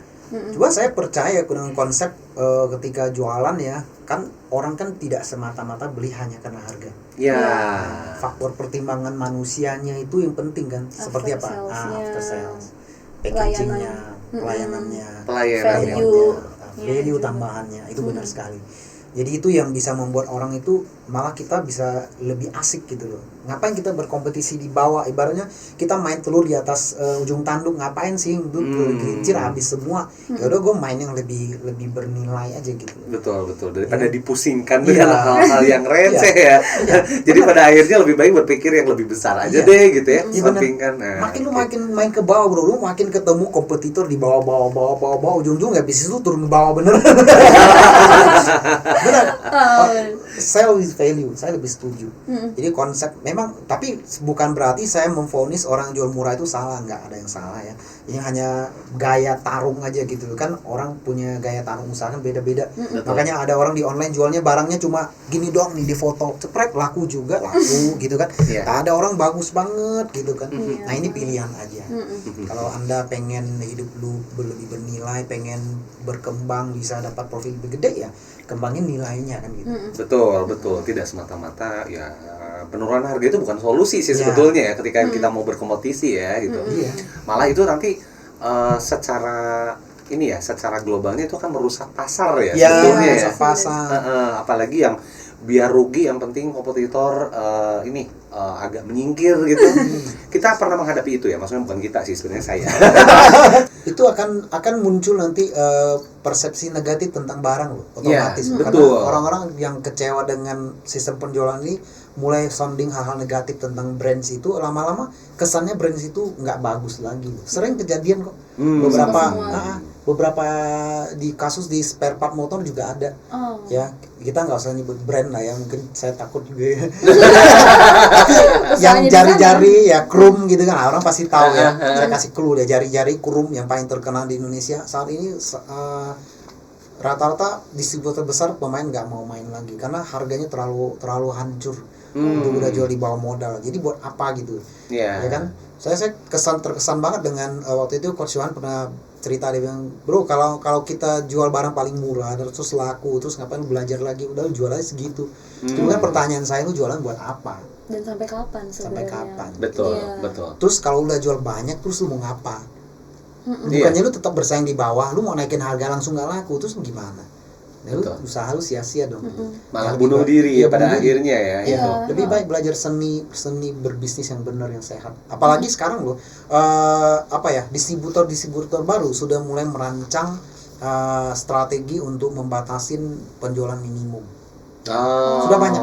Cuma saya percaya dengan konsep ketika jualan ya, kan orang kan tidak semata-mata beli hanya karena harga. Faktor pertimbangan manusianya itu yang penting kan. Seperti apa? After sales, packagingnya, pelayanannya, value tambahannya, itu benar sekali. Jadi itu yang bisa membuat orang itu malah kita bisa lebih asik gitu loh. Ngapain kita berkompetisi di bawah? Ibaratnya kita main telur di atas ujung tanduk, ngapain sih? Gelincir habis semua. Ya udah gue main yang lebih bernilai aja gitu. Betul. Daripada dipusingkan dengan hal-hal yang receh ya. Jadi pada akhirnya lebih baik berpikir yang lebih besar aja deh gitu ya. Sampingkan. Makin lu makin main ke bawah bro, lu makin ketemu kompetitor di bawah ujung-ujung nggak bisa lu turun ke bawah bener. Benar. Sell with value, saya lebih setuju. Jadi konsep memang, tapi bukan berarti saya memvonis orang jual murah itu salah, nggak ada yang salah ya. Ini hanya gaya tarung aja gitu kan, orang punya gaya tarung usaha kan beda-beda. Makanya ada orang di online jualnya barangnya cuma gini doang nih, di foto cepret laku juga laku gitu kan. Ada orang bagus banget gitu kan. Nah ini pilihan aja. Kalau Anda pengen hidup lu lebih bernilai, pengen berkembang, bisa dapat profit lebih gede ya kembangin nilainya kan gitu. Betul. Tidak semata-mata ya penurunan harga itu bukan solusi sih sebetulnya ya ketika kita mau berkompetisi ya gitu. Malah itu nanti secara globalnya itu akan merusak pasar ya sebetulnya ya. Pasar. Apalagi yang biar rugi, yang penting kompetitor agak menyingkir gitu. Kita pernah menghadapi itu ya, maksudnya bukan kita sih sebenarnya, saya. Itu akan muncul nanti persepsi negatif tentang barang loh, otomatis. Karena orang-orang yang kecewa dengan sistem penjualan ini mulai sounding hal-hal negatif tentang brands itu, lama-lama kesannya brands itu nggak bagus lagi. Sering kejadian kok. Beberapa di kasus di spare part motor juga ada. Ya, kita nggak usah nyebut brand lah ya, mungkin saya takut juga ya. Yang jari-jari ya krum gitu kan, orang pasti tahu ya. Saya kasih clue deh, jari-jari krum yang paling terkenal di Indonesia saat ini. Rata-rata distributor besar pemain nggak mau main lagi karena harganya terlalu hancur. Udah jual di bawah modal. Jadi buat apa gitu? Ya kan? Saya terkesan banget dengan waktu itu Coach Johan pernah cerita, dia bilang, bro kalau kita jual barang paling murah terus laku, terus ngapain belajar lagi, udah lu jual aja segitu. Kemudian pertanyaan saya, lu jualan buat apa dan sampai kapan sebenarnya? Betul. Terus kalau udah jual banyak terus lu mau ngapa? Bukannya lu tetap bersaing di bawah, lu mau naikin harga langsung nggak laku, terus gimana? Nah, lu usaha lu sia-sia dong. Malah bunuh diri ya pada akhirnya ya. Lebih baik belajar seni berbisnis yang benar, yang sehat. Apalagi sekarang loh, distributor baru sudah mulai merancang strategi untuk membatasin penjualan minimum. Sudah banyak.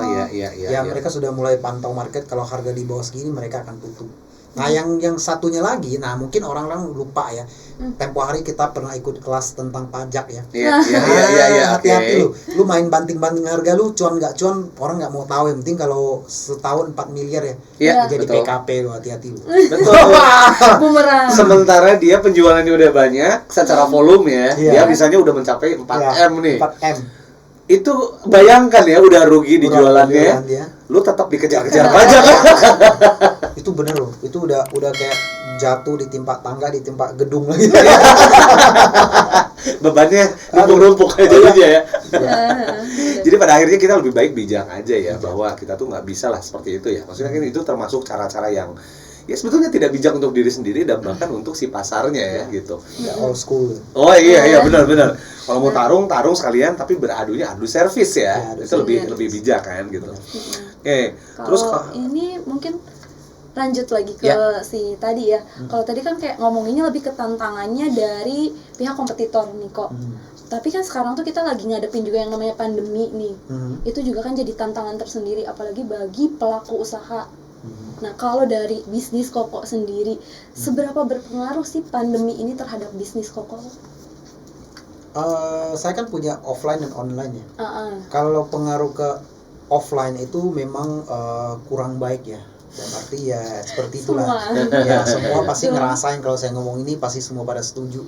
Mereka sudah mulai pantau market, kalau harga di bawah segini mereka akan tutup. Nah, yang satunya lagi, mungkin orang-orang lupa ya. Tempo hari kita pernah ikut kelas tentang pajak ya. Hati-hati lu main banting-banting harga, lu cuan nggak cuan orang nggak mau tahu. Yang penting kalau setahun 4 miliar ya, jadi betul. PKP lu, hati-hati lu. Betul. Sementara dia penjualannya udah banyak secara volume ya. Dia misalnya udah mencapai 4M nih. 4M. Itu bayangkan ya, udah rugi di jualannya. Lu tetap dikejar-kejar pajak. Itu bener loh, itu udah kayak jatuh, ditimpa tangga, ditimpa gedung lagi. Bebannya numpuk aja ya. Jadi pada akhirnya kita lebih baik bijak aja ya, bahwa kita tuh nggak bisa lah seperti itu ya. Maksudnya kan itu termasuk cara-cara yang ya sebetulnya tidak bijak untuk diri sendiri dan bahkan untuk si pasarnya ya gitu. Old school. Oh iya benar. Kalau mau tarung sekalian, tapi beradunya adu servis ya. Itu lebih bijak kan gitu. Terus ini mungkin lanjut lagi ke si tadi ya. Kalau tadi kan kayak ngomonginnya lebih ke tantangannya dari pihak kompetitor nih kok. Tapi kan sekarang tuh kita lagi ngadepin juga yang namanya pandemi nih. Itu juga kan jadi tantangan tersendiri apalagi bagi pelaku usaha. Nah, kalau dari bisnis Koko sendiri, seberapa berpengaruh sih pandemi ini terhadap bisnis Koko? Saya kan punya offline dan online ya. Kalau pengaruh ke offline itu memang kurang baik ya. Dan arti ya seperti itulah. Ya semua pasti ngerasain kalau saya ngomong ini pasti semua pada setuju.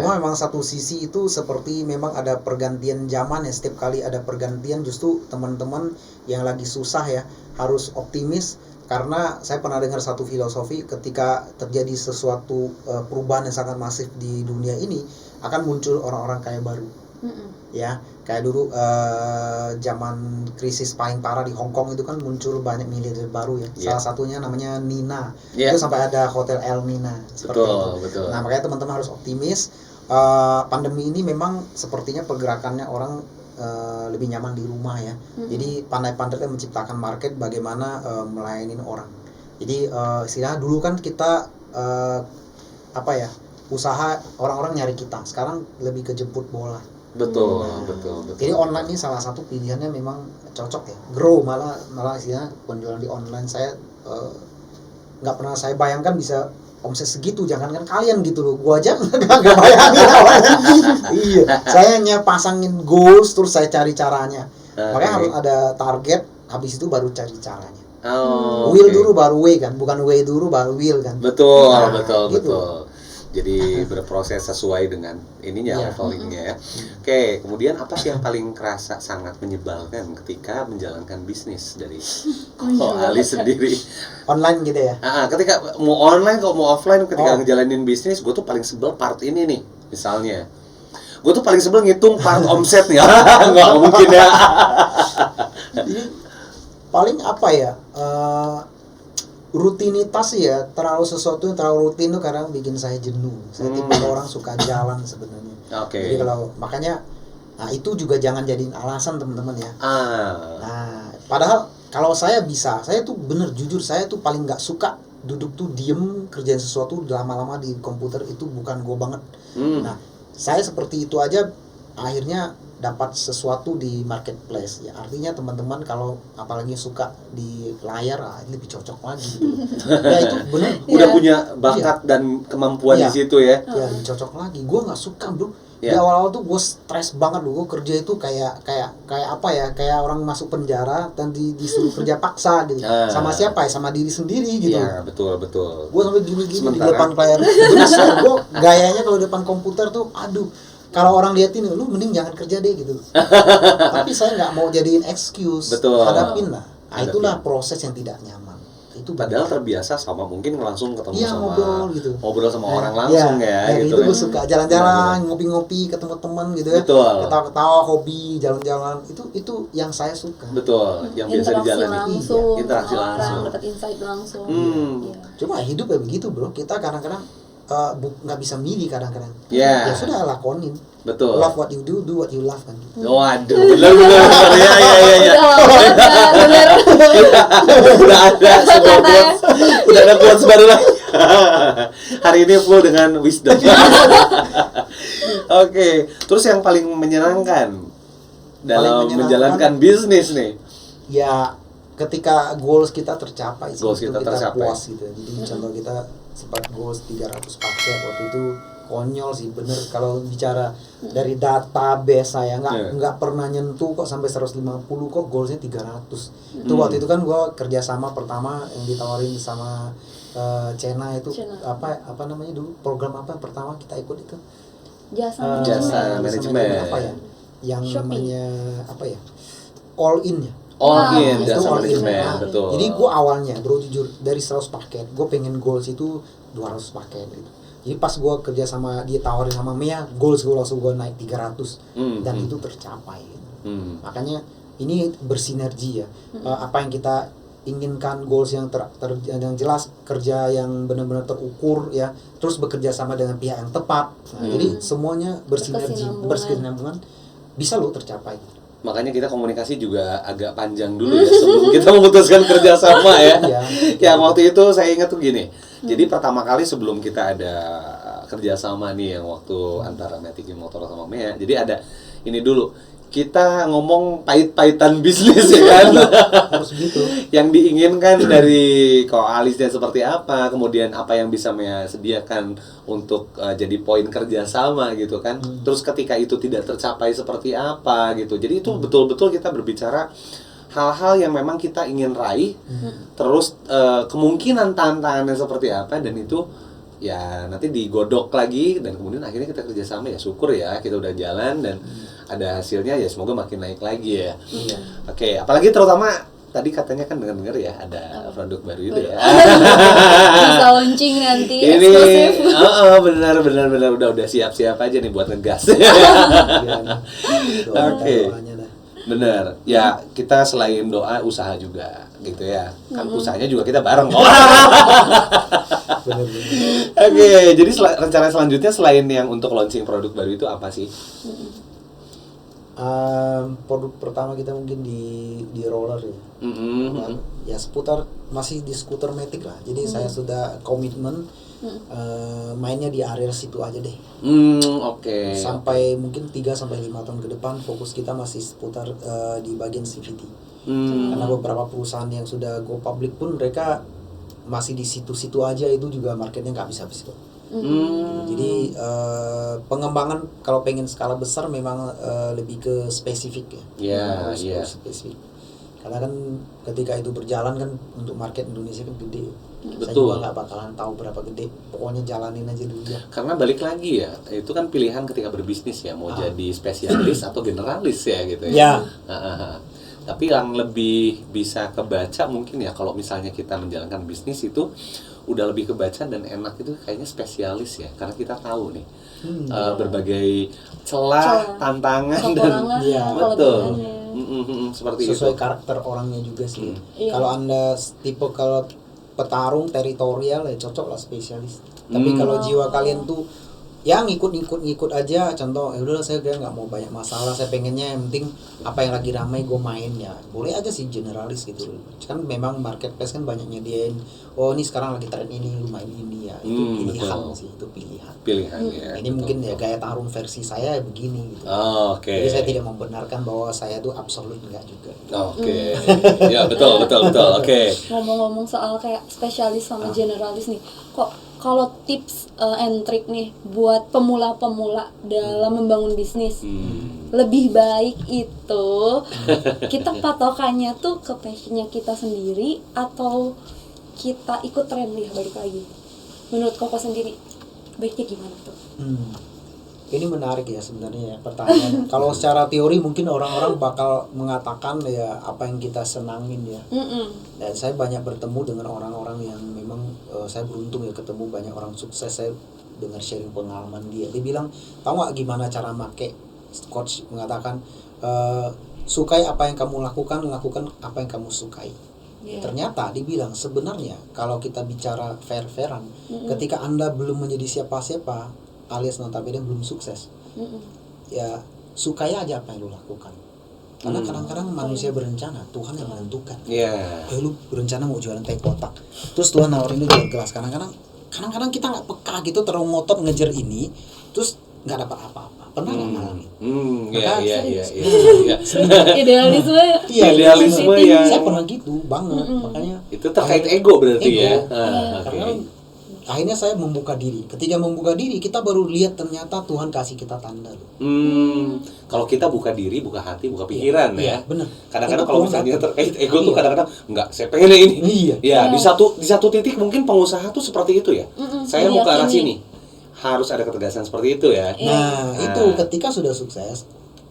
Cuma memang satu sisi itu seperti memang ada pergantian zaman ya. Setiap kali ada pergantian justru teman-teman yang lagi susah ya harus optimis. Karena saya pernah dengar satu filosofi ketika terjadi sesuatu perubahan yang sangat masif di dunia ini akan muncul orang-orang kaya baru. Ya, kayak dulu zaman krisis paling parah di Hong Kong itu kan muncul banyak miliarder baru ya. Salah satunya namanya Nina. Itu sampai ada hotel El Nina seperti itu. Nah, makanya teman-teman harus optimis. Pandemi ini memang sepertinya pergerakannya orang lebih nyaman di rumah ya. Jadi pandai-pandai menciptakan market bagaimana melayani orang. Jadi istilahnya dulu kan kita usaha orang-orang nyari kita. Sekarang lebih ke jemput bola. Betul. Jadi online ini salah satu pilihannya memang cocok ya. Grow malah istilahnya penjualan di online saya nggak pernah saya bayangkan bisa omset segitu, jangankan kalian gitu loh, gua aja nggak bayangin awalnya. Iya, saya hanya pasangin goals terus saya cari caranya. Makanya harus ada target, habis itu baru cari caranya. Will dulu baru way kan, bukan way dulu baru will kan. Betul. Jadi berproses sesuai dengan ininya levelingnya ya. Oke, kemudian apa sih yang paling kerasa sangat menyebalkan ketika menjalankan bisnis dari Ali sendiri? Online gitu ya? Ketika mau online kalau mau offline, ketika ngejalanin bisnis, gue tuh paling sebel part ini nih, misalnya. Gue tuh paling sebel ngitung part omset nih, nggak mungkin ya. Jadi paling apa ya? Rutinitas ya, terlalu sesuatu yang terlalu rutin tuh kadang bikin saya jenuh. Saya tipe orang suka jalan sebenarnya. Jadi kalau makanya, nah itu juga jangan jadiin alasan teman-teman ya. Nah, padahal kalau saya tuh bener jujur saya tuh paling nggak suka duduk tuh diem kerjain sesuatu lama-lama di komputer, itu bukan gue banget. Nah, saya seperti itu aja akhirnya dapat sesuatu di marketplace ya, artinya teman-teman kalau apalagi suka di layar lebih cocok lagi gitu. Ya itu benar udah punya bakat dan kemampuan di situ ya lebih cocok lagi. Gue nggak suka bro di awal-awal tuh gue stres banget loh, gue kerja itu kayak apa ya, kayak orang masuk penjara dan disuruh kerja paksa gitu. Sama siapa ya, sama diri sendiri gitu. Betul Gue sampai gini-gini di depan layar bener, gue gayanya kalau di depan komputer tuh aduh, kalau orang liatin lu mending jangan kerja deh gitu. Tapi saya nggak mau jadiin excuse. Hadapin lah. Nah, itulah proses yang tidak nyaman. Itu padahal terbiasa sama mungkin langsung ketemu sama ngobrol sama orang langsung gitu. Itu gue suka jalan-jalan, ngopi-ngopi, ketemu teman gitu ya. Ketawa-ketawa, hobi, jalan-jalan. Itu yang saya suka. Yang biasa dijalani. Interaksi langsung, dapat insight langsung. Cuma hidup ya begitu, bro. Kita kadang-kadang nggak bisa milih kadang-kadang. Ya sudah lakonin. Love what you do what you love kan. Waduh, benar. Ya. Udah ada sebuah quotes. Udah ada quotes baru lagi. Hari ini full dengan wisdom. Oke, terus yang paling menyenangkan dalam menjalankan bisnis nih? Ya, ketika goals kita tercapai, kita puas gitu. Jadi contoh kita sempat goals 300 paket waktu itu, konyol sih bener kalau bicara dari database saya nggak pernah nyentuh kok sampai 150, kok goalsnya 300. Itu waktu itu kan gue kerjasama pertama yang ditawarin sama Cena itu apa namanya dulu, program apa pertama kita ikut itu jasa manajemen apa ya yang Shopee. Namanya apa ya, all in ya. Jasa manajemen, betul. Jadi gue awalnya bro jujur dari 100 paket gue pengen goals itu 200 paket gitu. Jadi pas gue kerja sama dia tawarin sama Mia, goals gue langsung gue naik 300 dan itu tercapai gitu. Makanya ini bersinergi ya. Apa yang kita inginkan, goals yang yang jelas, kerja yang benar-benar terukur ya, terus bekerja sama dengan pihak yang tepat. Nah, jadi semuanya bersinergi, berkesinambungan, bisa lo tercapai. Makanya kita komunikasi juga agak panjang dulu ya sebelum kita memutuskan kerjasama ya. Yang waktu itu saya ingat tuh gini. Jadi pertama kali sebelum kita ada kerjasama nih yang waktu antara Matic Motor sama Mea, jadi ada ini dulu. Kita ngomong pahit-pahitan bisnis ya kan. Harus gitu. Yang diinginkan dari koalisnya seperti apa, kemudian apa yang bisa Mea sediakan untuk jadi poin kerjasama gitu kan. Terus ketika itu tidak tercapai seperti apa gitu. Jadi itu betul-betul kita berbicara hal-hal yang memang kita ingin raih. Terus kemungkinan tantangannya seperti apa, dan itu ya nanti digodok lagi, dan kemudian akhirnya kita kerjasama. Ya syukur ya kita udah jalan dan ada hasilnya, ya semoga makin naik lagi ya. Oke, apalagi terutama tadi katanya kan dengar-dengar ya ada produk baru itu ya. Bisa launching nanti ini eksklusif. benar udah siap-siap aja nih buat ngegas. Oke. Bener, ya kita selain doa, usaha juga gitu ya. Kan usahanya juga kita bareng. Oke, jadi rencana selanjutnya selain yang untuk launching produk baru itu apa sih? Produk pertama kita mungkin di roller ya. Ya seputar, masih di skuter Matic lah. Jadi saya sudah komitmen mainnya di area situ aja deh. Oke. Sampai mungkin 3-5 tahun ke depan fokus kita masih seputar di bagian CVT. Karena beberapa perusahaan yang sudah go public pun mereka masih di situ-situ aja, itu juga marketnya nggak bisa habis kok. Jadi pengembangan kalau pengen skala besar memang lebih ke spesifik ya. Spesifik. Karena kan ketika itu berjalan kan untuk market Indonesia kan gede. Saya juga nggak bakalan tahu berapa gede. Pokoknya jalanin aja dulu ya. Karena balik lagi ya, itu kan pilihan ketika berbisnis ya, mau jadi spesialis atau generalis ya gitu ya. Tapi yang lebih bisa kebaca mungkin ya kalau misalnya kita menjalankan bisnis itu udah lebih kebaca dan enak itu kayaknya spesialis ya, karena kita tahu nih berbagai celah, tantangan dan betul. Seperti sesuai itu. Karakter orangnya juga sih. Kalau Anda tipe kalau petarung teritorial ya cocok lah spesialis. Tapi kalau jiwa kalian tuh ya ngikut aja, contoh ya udahlah saya nggak mau banyak masalah, saya pengennya yang penting apa yang lagi ramai gue main, ya boleh aja sih generalis gitu. Kan memang marketplace kan banyak nyediain, oh ini sekarang lagi tren ini, lu main ini ya, itu pilihan sih, itu pilihan ya. Ini betul, mungkin ya gaya tarung versi saya begini gitu. Jadi saya tidak membenarkan bahwa saya tuh absolut enggak juga. Ya betul. Oke. Ngomong-ngomong soal kayak spesialis sama generalis nih, kok kalau tips and trick nih buat pemula-pemula dalam membangun bisnis, lebih baik itu kita patokannya tuh ke passionnya kita sendiri atau kita ikut tren nih, balik lagi. Menurut Koko sendiri baiknya gimana tuh? Ini menarik ya sebenarnya ya pertanyaan. Kalau secara teori mungkin orang-orang bakal mengatakan ya apa yang kita senangin ya. Dan saya banyak bertemu dengan orang-orang yang memang saya beruntung ya ketemu banyak orang sukses. Saya dengar sharing pengalaman dia. Dia bilang, tahu nggak gimana cara make? Coach mengatakan sukai apa yang kamu lakukan apa yang kamu sukai. Ternyata dibilang sebenarnya kalau kita bicara fair-fairan, ketika Anda belum menjadi siapa-siapa alias notabene belum sukses, ya sukai aja apa yang lu lakukan. Karena kadang-kadang manusia berencana, Tuhan yang menentukan. Lu berencana mau jualan teh kotak, terus Tuhan nawarin lu jual gelas. Kadang-kadang kita nggak peka gitu, terlalu ngotot ngejar ini, terus nggak dapat apa-apa. Pernah nggak ngalamin? Idealisme ya. Saya pernah gitu banget, makanya itu terkait ego berarti ya. Karena akhirnya saya membuka diri. Ketika membuka diri, kita baru lihat ternyata Tuhan kasih kita tanda loh. Kalau kita buka diri, buka hati, buka pikiran ya. Benar. Kadang-kadang kalau misalnya terkait ego tuh kadang-kadang enggak, saya pengen ini. Ya, di satu titik mungkin pengusaha tuh seperti itu ya. Saya mau ke arah sini. Harus ada ketegasan seperti itu ya. Nah, itu ketika sudah sukses,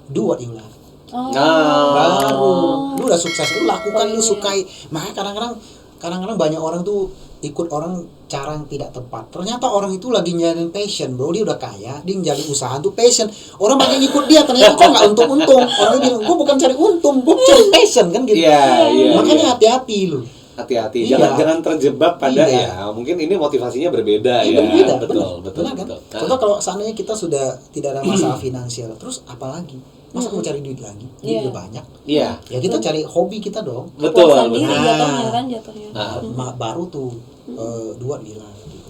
do what you love. Baru lu udah sukses, lu lakukan, lu sukai. Makanya kadang-kadang banyak orang tuh ikut orang cara yang tidak tepat. Ternyata orang itu lagi nyari passion, bro. Dia udah kaya, dia nyari usaha tuh passion. Orang makin ikut dia, ternyata kok nggak untung-untung. Orang bilang, gue bukan cari untung, gue cari passion kan gitu. Makanya hati-hati lu. Hati-hati, jangan terjebak pada ya. Mungkin ini motivasinya berbeda ya. Betul. Contoh kalau seandainya kita sudah tidak ada masalah finansial, terus apalagi? masa mau cari duit lagi, duit udah banyak. Ya kita cari hobi kita dong. Betul. Baru tuh 2 gila gitu.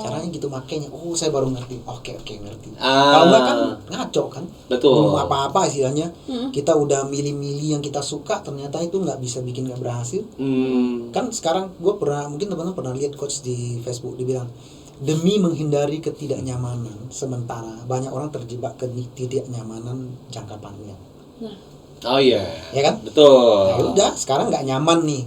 Caranya gitu makanya. Saya baru ngerti. Oke ngerti. Kalau enggak kan ngaco kan. Betul. Belum apa-apa istilahnya. Kita udah milih-milih yang kita suka, ternyata itu nggak bisa bikin nggak berhasil. Kan sekarang gue mungkin teman-teman pernah lihat coach di Facebook dibilang, demi menghindari ketidaknyamanan sementara, banyak orang terjebak ke ketidaknyamanan jangka panjang. Ya kan? Betul. Nah, udah sekarang nggak nyaman nih,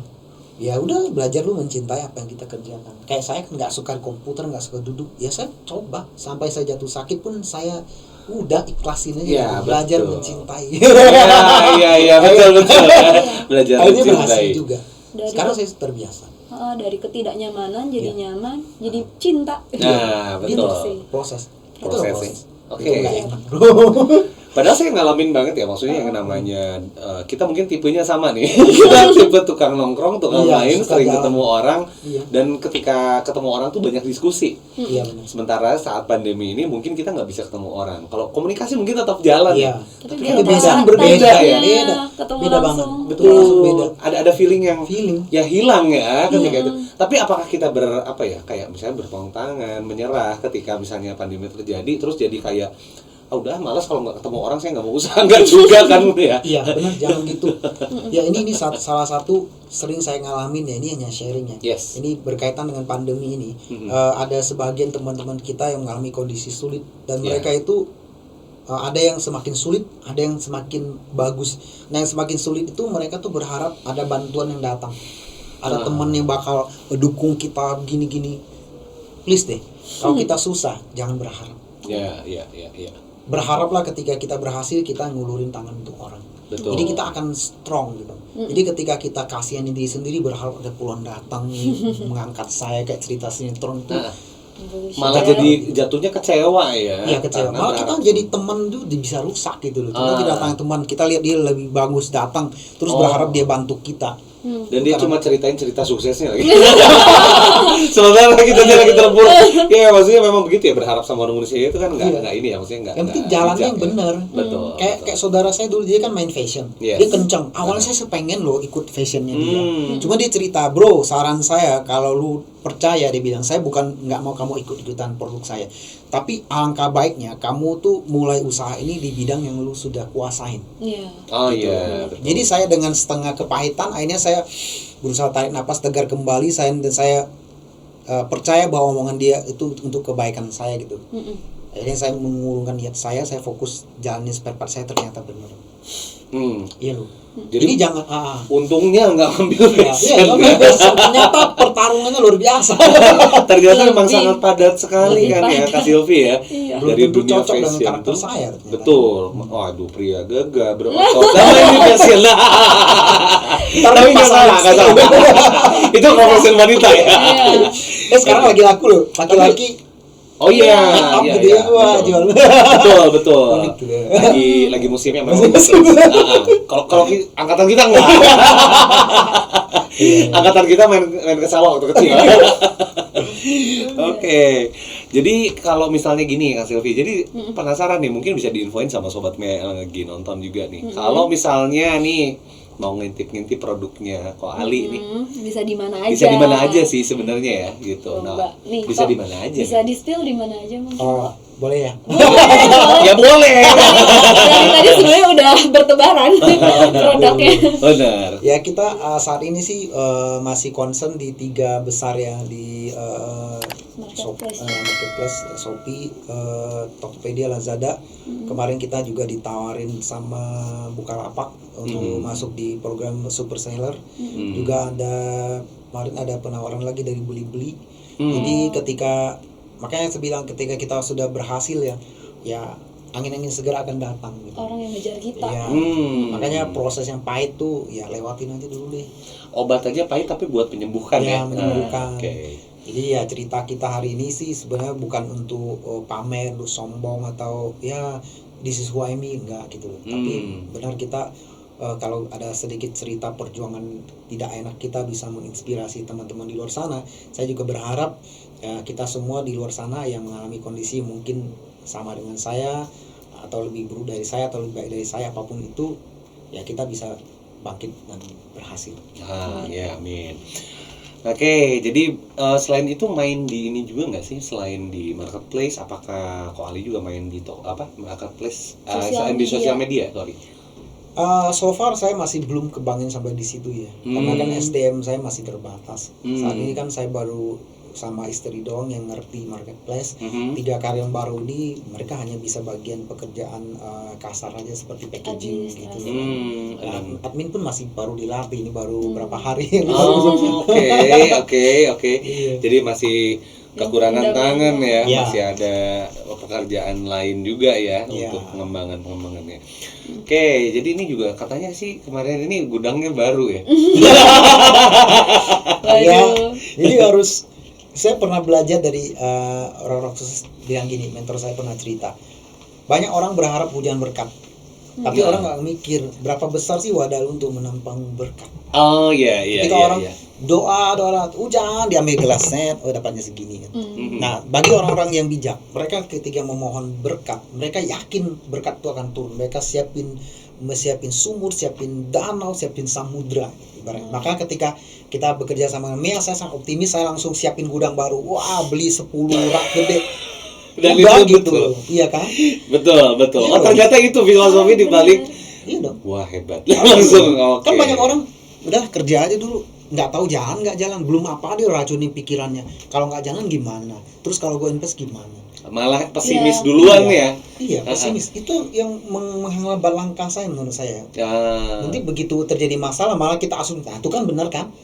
ya udah belajar lu mencintai apa yang kita kerjakan. Kayak saya kan nggak suka komputer, nggak suka duduk, ya saya coba sampai saya jatuh sakit pun saya udah ikhlasin aja, belajar mencintai. Iya betul. Belajar akhirnya mencintai. berhasil juga. Sekarang saya terbiasa. Dari ketidaknyamanan jadi nyaman, jadi cinta. Nah, betul. Proses. Oke. Padahal saya ngalamin banget ya, maksudnya yang namanya kita mungkin tipenya sama nih. Kita tipe tukang nongkrong, tukang main, sering ketemu orang, dan ketika ketemu orang tuh banyak diskusi. Sementara saat pandemi ini mungkin kita nggak bisa ketemu orang. Kalau komunikasi mungkin tetap jalan ya. Tapi berbeda ya. Beda banget. Betul, langsung beda. Ada feeling yang ya hilang ya ketika itu. Tapi apakah kita kayak misalnya berpangku tangan, menyerah ketika misalnya pandemi terjadi, terus jadi kayak udah malas, kalau nggak ketemu orang saya nggak mau usaha, nggak juga kan ya. Iya benar, jangan gitu. Ya ini salah satu sering saya ngalamin ya, ini hanya sharing ya. Ini berkaitan dengan pandemi ini. Ada sebagian teman-teman kita yang mengalami kondisi sulit dan mereka itu ada yang semakin sulit, ada yang semakin bagus. Nah yang semakin sulit itu mereka tuh berharap ada bantuan yang datang, ada teman yang bakal dukung kita gini-gini. Please deh, kalau kita susah jangan berharap. Iya. Berharaplah ketika kita berhasil kita ngulurin tangan untuk orang. Betul. Jadi kita akan strong gitu. Jadi ketika kita kasihan diri sendiri, berharap ada puluhan datang mengangkat saya kayak cerita sinetron itu, malah jadi jatuhnya kecewa ya. Iya kecewa. Malah kita jadi teman tuh bisa rusak gitu loh. Kita datang teman, kita lihat dia lebih bagus datang, terus berharap dia bantu kita. Dan dia cuma ceritain cerita suksesnya lagi. Sementara kita lagi terpuruk. Ya maksudnya memang begitu ya, berharap sama manusia itu kan nggak ini ya, maksudnya nggak. Yang penting jalannya yang benar. Betul. Kayak saudara saya dulu, dia kan main fashion. Dia kenceng. Awalnya saya pengen loh ikut fashionnya dia. Cuma dia cerita, bro, saran saya kalau lu percaya, dia bilang, saya bukan nggak mau kamu ikut-ikutan produk saya, tapi alangkah baiknya kamu tuh mulai usaha ini di bidang yang lu sudah kuasain. Jadi saya dengan setengah kepahitan akhirnya saya berusaha tarik napas, tegar kembali, dan saya percaya bahwa omongan dia itu untuk kebaikan saya gitu. Akhirnya saya mengurungkan niat saya fokus jalanin spare part saya, ternyata benar. Iya loh. Jadi jangan untungnya nggak ambil fashion. Ternyata pertarungannya luar biasa. Ternyata memang sangat padat sekali kan ya Kak Silvi ya. Dari dunia cocok fashion dengan karakter tuh. saya. Betul. Waduh, pria gagah berotot. Sama ini fashion. Tapi nggak salah. Itu profesi wanita ya. Sekarang lagi laku loh. Laki-laki. Oh iya, betul. Lagi musimnya memang. Kalau angkatan kita enggak. Angkatan kita main ke sawah waktu kecil. Oke. Jadi kalau misalnya gini Kak Silvi, jadi penasaran nih, mungkin bisa diinfoin sama sobat Mea yang lagi nonton juga nih. Kalau misalnya nih mau ngintip-ngintip produknya Ko Ali nih. Bisa di mana aja. Bisa di mana aja sih sebenarnya ya gitu. Nih, bisa di mana aja. Bisa di-spill di mana aja mungkin. Boleh ya? Ya boleh. Dari tadi sebenarnya udah bertebaran produknya. Benar. Ya kita saat ini sih masih concern di 3 besar ya, di Marketplace, Shopee, Tokopedia, Lazada. Kemarin kita juga ditawarin sama Bukalapak untuk masuk di program Super Seller. Juga kemarin ada penawaran lagi dari Beli-Beli. Jadi makanya saya bilang ketika kita sudah berhasil ya angin-angin segera akan datang gitu. Orang yang ngejar kita. Ya, makanya proses yang pahit tuh ya lewatin aja dulu deh. Obat aja pahit tapi buat menyembuhkan ya. Menyembuhkan. Jadi ya cerita kita hari ini sih sebenarnya bukan untuk pamer, untuk sombong atau ya this is who I am, enggak gitu loh. Tapi benar kita kalau ada sedikit cerita perjuangan tidak enak kita bisa menginspirasi teman-teman di luar sana. Saya juga berharap kita semua di luar sana yang mengalami kondisi mungkin sama dengan saya, atau lebih buruk dari saya atau lebih baik dari saya, apapun itu ya kita bisa bangkit dan berhasil. Ya, amin. Oke, jadi selain itu main di ini juga nggak sih, selain di marketplace, apakah Ko Ali juga main di marketplace, selain di sosial media, sorry? So far saya masih belum kebangin sampai di situ ya, karena kan SDM saya masih terbatas. Saat ini kan saya baru sama istri doang yang ngerti marketplace. 3 karyawan baru ini mereka hanya bisa bagian pekerjaan kasar aja seperti packaging gitu. Admin pun masih baru dilatih, ini baru berapa hari. Oke. Jadi masih kekurangan tangan ya, masih ada pekerjaan lain juga ya untuk pengembangannya. Oke, jadi ini juga katanya sih kemarin ini gudangnya baru ya. Jadi saya pernah belajar dari orang-orang sukses bilang gini, mentor saya pernah cerita, banyak orang berharap hujan berkat, tapi orang nggak mikir berapa besar sih wadah untuk menampung berkat. Ketika orang doa hujan, diambil gelas set, dapatnya segini kan. Nah, bagi orang-orang yang bijak, mereka ketika memohon berkat, mereka yakin berkat itu akan turun. Mereka siapin sumur, siapin danau, siapin samudra. Maka ketika kita bekerja sama Mia, saya sangat optimis, saya langsung siapin gudang baru. Wah, beli 10 rak gede. Dan itu gitu. Iya kan? Betul. Iya, ternyata itu filosofi di balik. Iya dong. Wah, hebat. Langsung Kan banyak orang udah kerja aja dulu, nggak tahu nggak jalan, belum apa dia racunin pikirannya. Kalau nggak jalan gimana? Terus kalau gue invest gimana? Malah pesimis duluan ya. Iya, pesimis. Itu yang menghambat langkah saya menurut saya. Nanti begitu terjadi masalah malah kita asumsi, itu kan benar kan?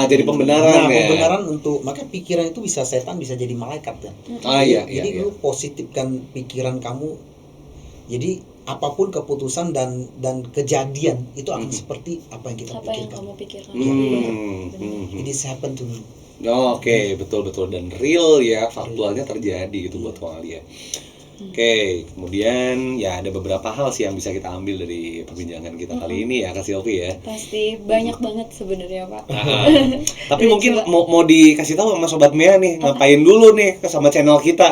Jadi pembenaran ya. Pembenaran maka pikiran itu bisa setan, bisa jadi malaikat kan. Jadi lu positifkan pikiran kamu. Jadi apapun keputusan dan kejadian itu akan seperti apa yang kita pikirkan. Yang kamu pikirkan. It is happen to me. Oke, betul dan real ya, faktualnya terjadi gitu buat Ko Ali ya. Oke, kemudian ya ada beberapa hal sih yang bisa kita ambil dari perbincangan kita kali ini ya, Kak Silvi ya. Pasti banyak banget sebenarnya, Pak. Tapi mungkin mau dikasih tahu sama Sobat Mia nih, ngapain dulu nih sama channel kita.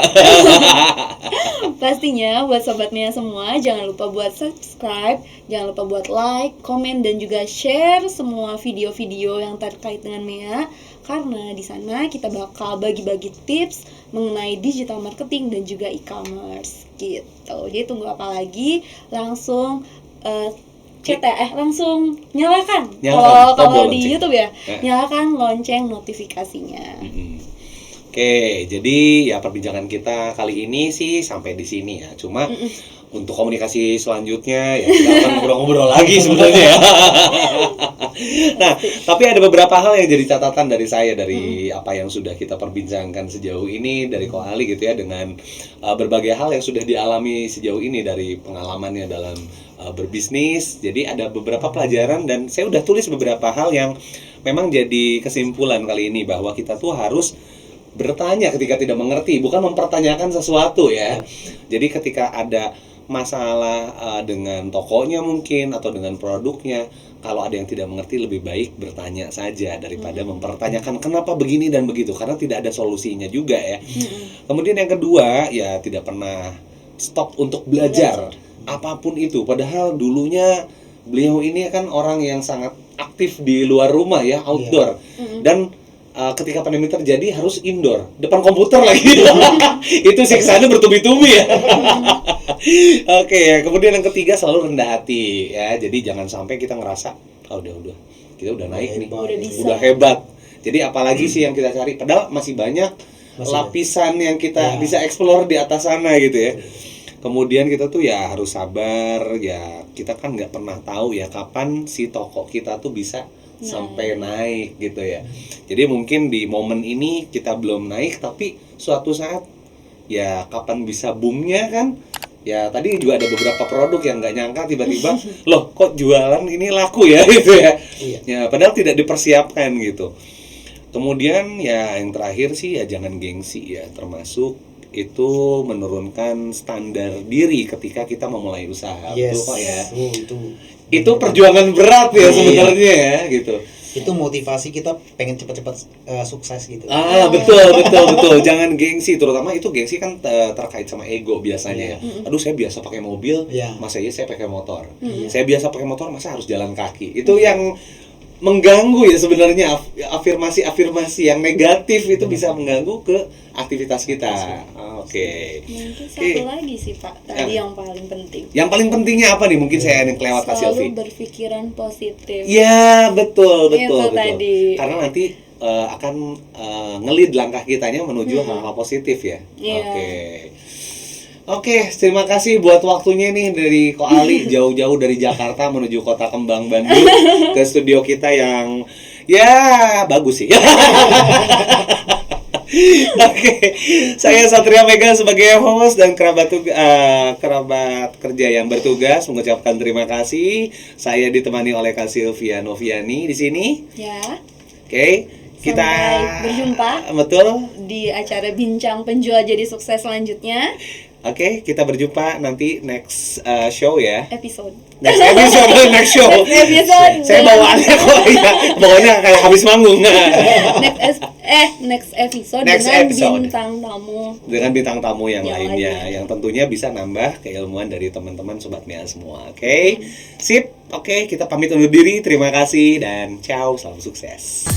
Pastinya buat Sobat Mia semua, jangan lupa buat subscribe, jangan lupa buat like, komen, dan juga share semua video-video yang terkait dengan Mia. Karena di sana kita bakal bagi-bagi tips mengenai digital marketing dan juga e-commerce gitu. Jadi tunggu apa lagi? Langsung langsung nyalakan. Kalau di YouTube ya, nyalakan lonceng notifikasinya. Oke, jadi ya perbincangan kita kali ini sih sampai di sini ya. Cuma untuk komunikasi selanjutnya ya kita akan ngobrol-ngobrol lagi sebenarnya ya. Nah, tapi ada beberapa hal yang jadi catatan dari saya dari apa yang sudah kita perbincangkan sejauh ini dari Ko Ali gitu ya, dengan berbagai hal yang sudah dialami sejauh ini dari pengalamannya dalam berbisnis. Jadi ada beberapa pelajaran dan saya udah tulis beberapa hal yang memang jadi kesimpulan kali ini bahwa kita tuh harus bertanya ketika tidak mengerti, bukan mempertanyakan sesuatu ya. Jadi ketika ada masalah dengan tokonya mungkin atau dengan produknya, kalau ada yang tidak mengerti lebih baik bertanya saja daripada mempertanyakan kenapa begini dan begitu, karena tidak ada solusinya juga ya. Kemudian yang kedua ya, tidak pernah stop untuk belajar apapun itu. Padahal dulunya beliau ini kan orang yang sangat aktif di luar rumah ya, outdoor. Dan ketika pandemi terjadi harus indoor, depan komputer lagi. Itu siksaannya bertubi-tubi ya. Oke ya, kemudian yang ketiga selalu rendah hati ya. Jadi jangan sampai kita ngerasa udah kita udah naik nih, udah hebat. Jadi apalagi sih yang kita cari, padahal masih banyak lapisan yang kita bisa explore di atas sana gitu ya. Kemudian kita tuh ya harus sabar ya, kita kan nggak pernah tahu ya kapan si toko kita tuh bisa sampai naik gitu ya. Jadi mungkin di momen ini kita belum naik, tapi suatu saat ya kapan bisa boomnya kan. Ya tadi juga ada beberapa produk yang nggak nyangka tiba-tiba loh kok jualan ini laku ya gitu ya. Ya padahal tidak dipersiapkan gitu. Kemudian ya yang terakhir sih ya jangan gengsi ya, termasuk itu menurunkan standar diri ketika kita memulai usaha. Yes. Itu perjuangan berat ya sebenarnya ya gitu. itu motivasi kita pengen cepat-cepat sukses gitu. Betul. Jangan gengsi, terutama itu gengsi kan terkait sama ego biasanya ya. Aduh, saya biasa pakai mobil, masa iya saya pakai motor. Saya biasa pakai motor, masa harus jalan kaki. Itu yang mengganggu ya sebenarnya, afirmasi yang negatif itu bisa mengganggu ke aktivitas kita. Oke. Mungkin satu lagi sih Pak, tadi yang paling penting. Yang paling pentingnya apa nih? Mungkin saya yang kelewat Kak Silvi. Selalu berpikiran positif. Ya, betul. Tadi. Karena nanti akan ngelid langkah kitanya menuju hal-hal positif ya. Oke, terima kasih buat waktunya nih dari Ko Ali jauh-jauh dari Jakarta menuju Kota Kembang Bandung ke studio kita yang ya bagus sih. Oke, saya Satria Mega sebagai host dan kerabat kerja yang bertugas mengucapkan terima kasih. Saya ditemani oleh Kak Silvia Noviani di sini. Ya. Oke, kita berjumpa. Betul. Di acara Bincang Penjual Jadi Sukses selanjutnya. Oke, kita berjumpa nanti next show ya. Next show. Next episode. Saya bawaannya kok ya, pokoknya kayak habis manggung. Next episode dengan bintang tamu. Dengan bintang tamu yang lainnya, yang tentunya bisa nambah keilmuan dari teman-teman Sobat Mia semua. Oke. Sip. Oke, kita pamit undur diri. Terima kasih dan ciao, salam sukses.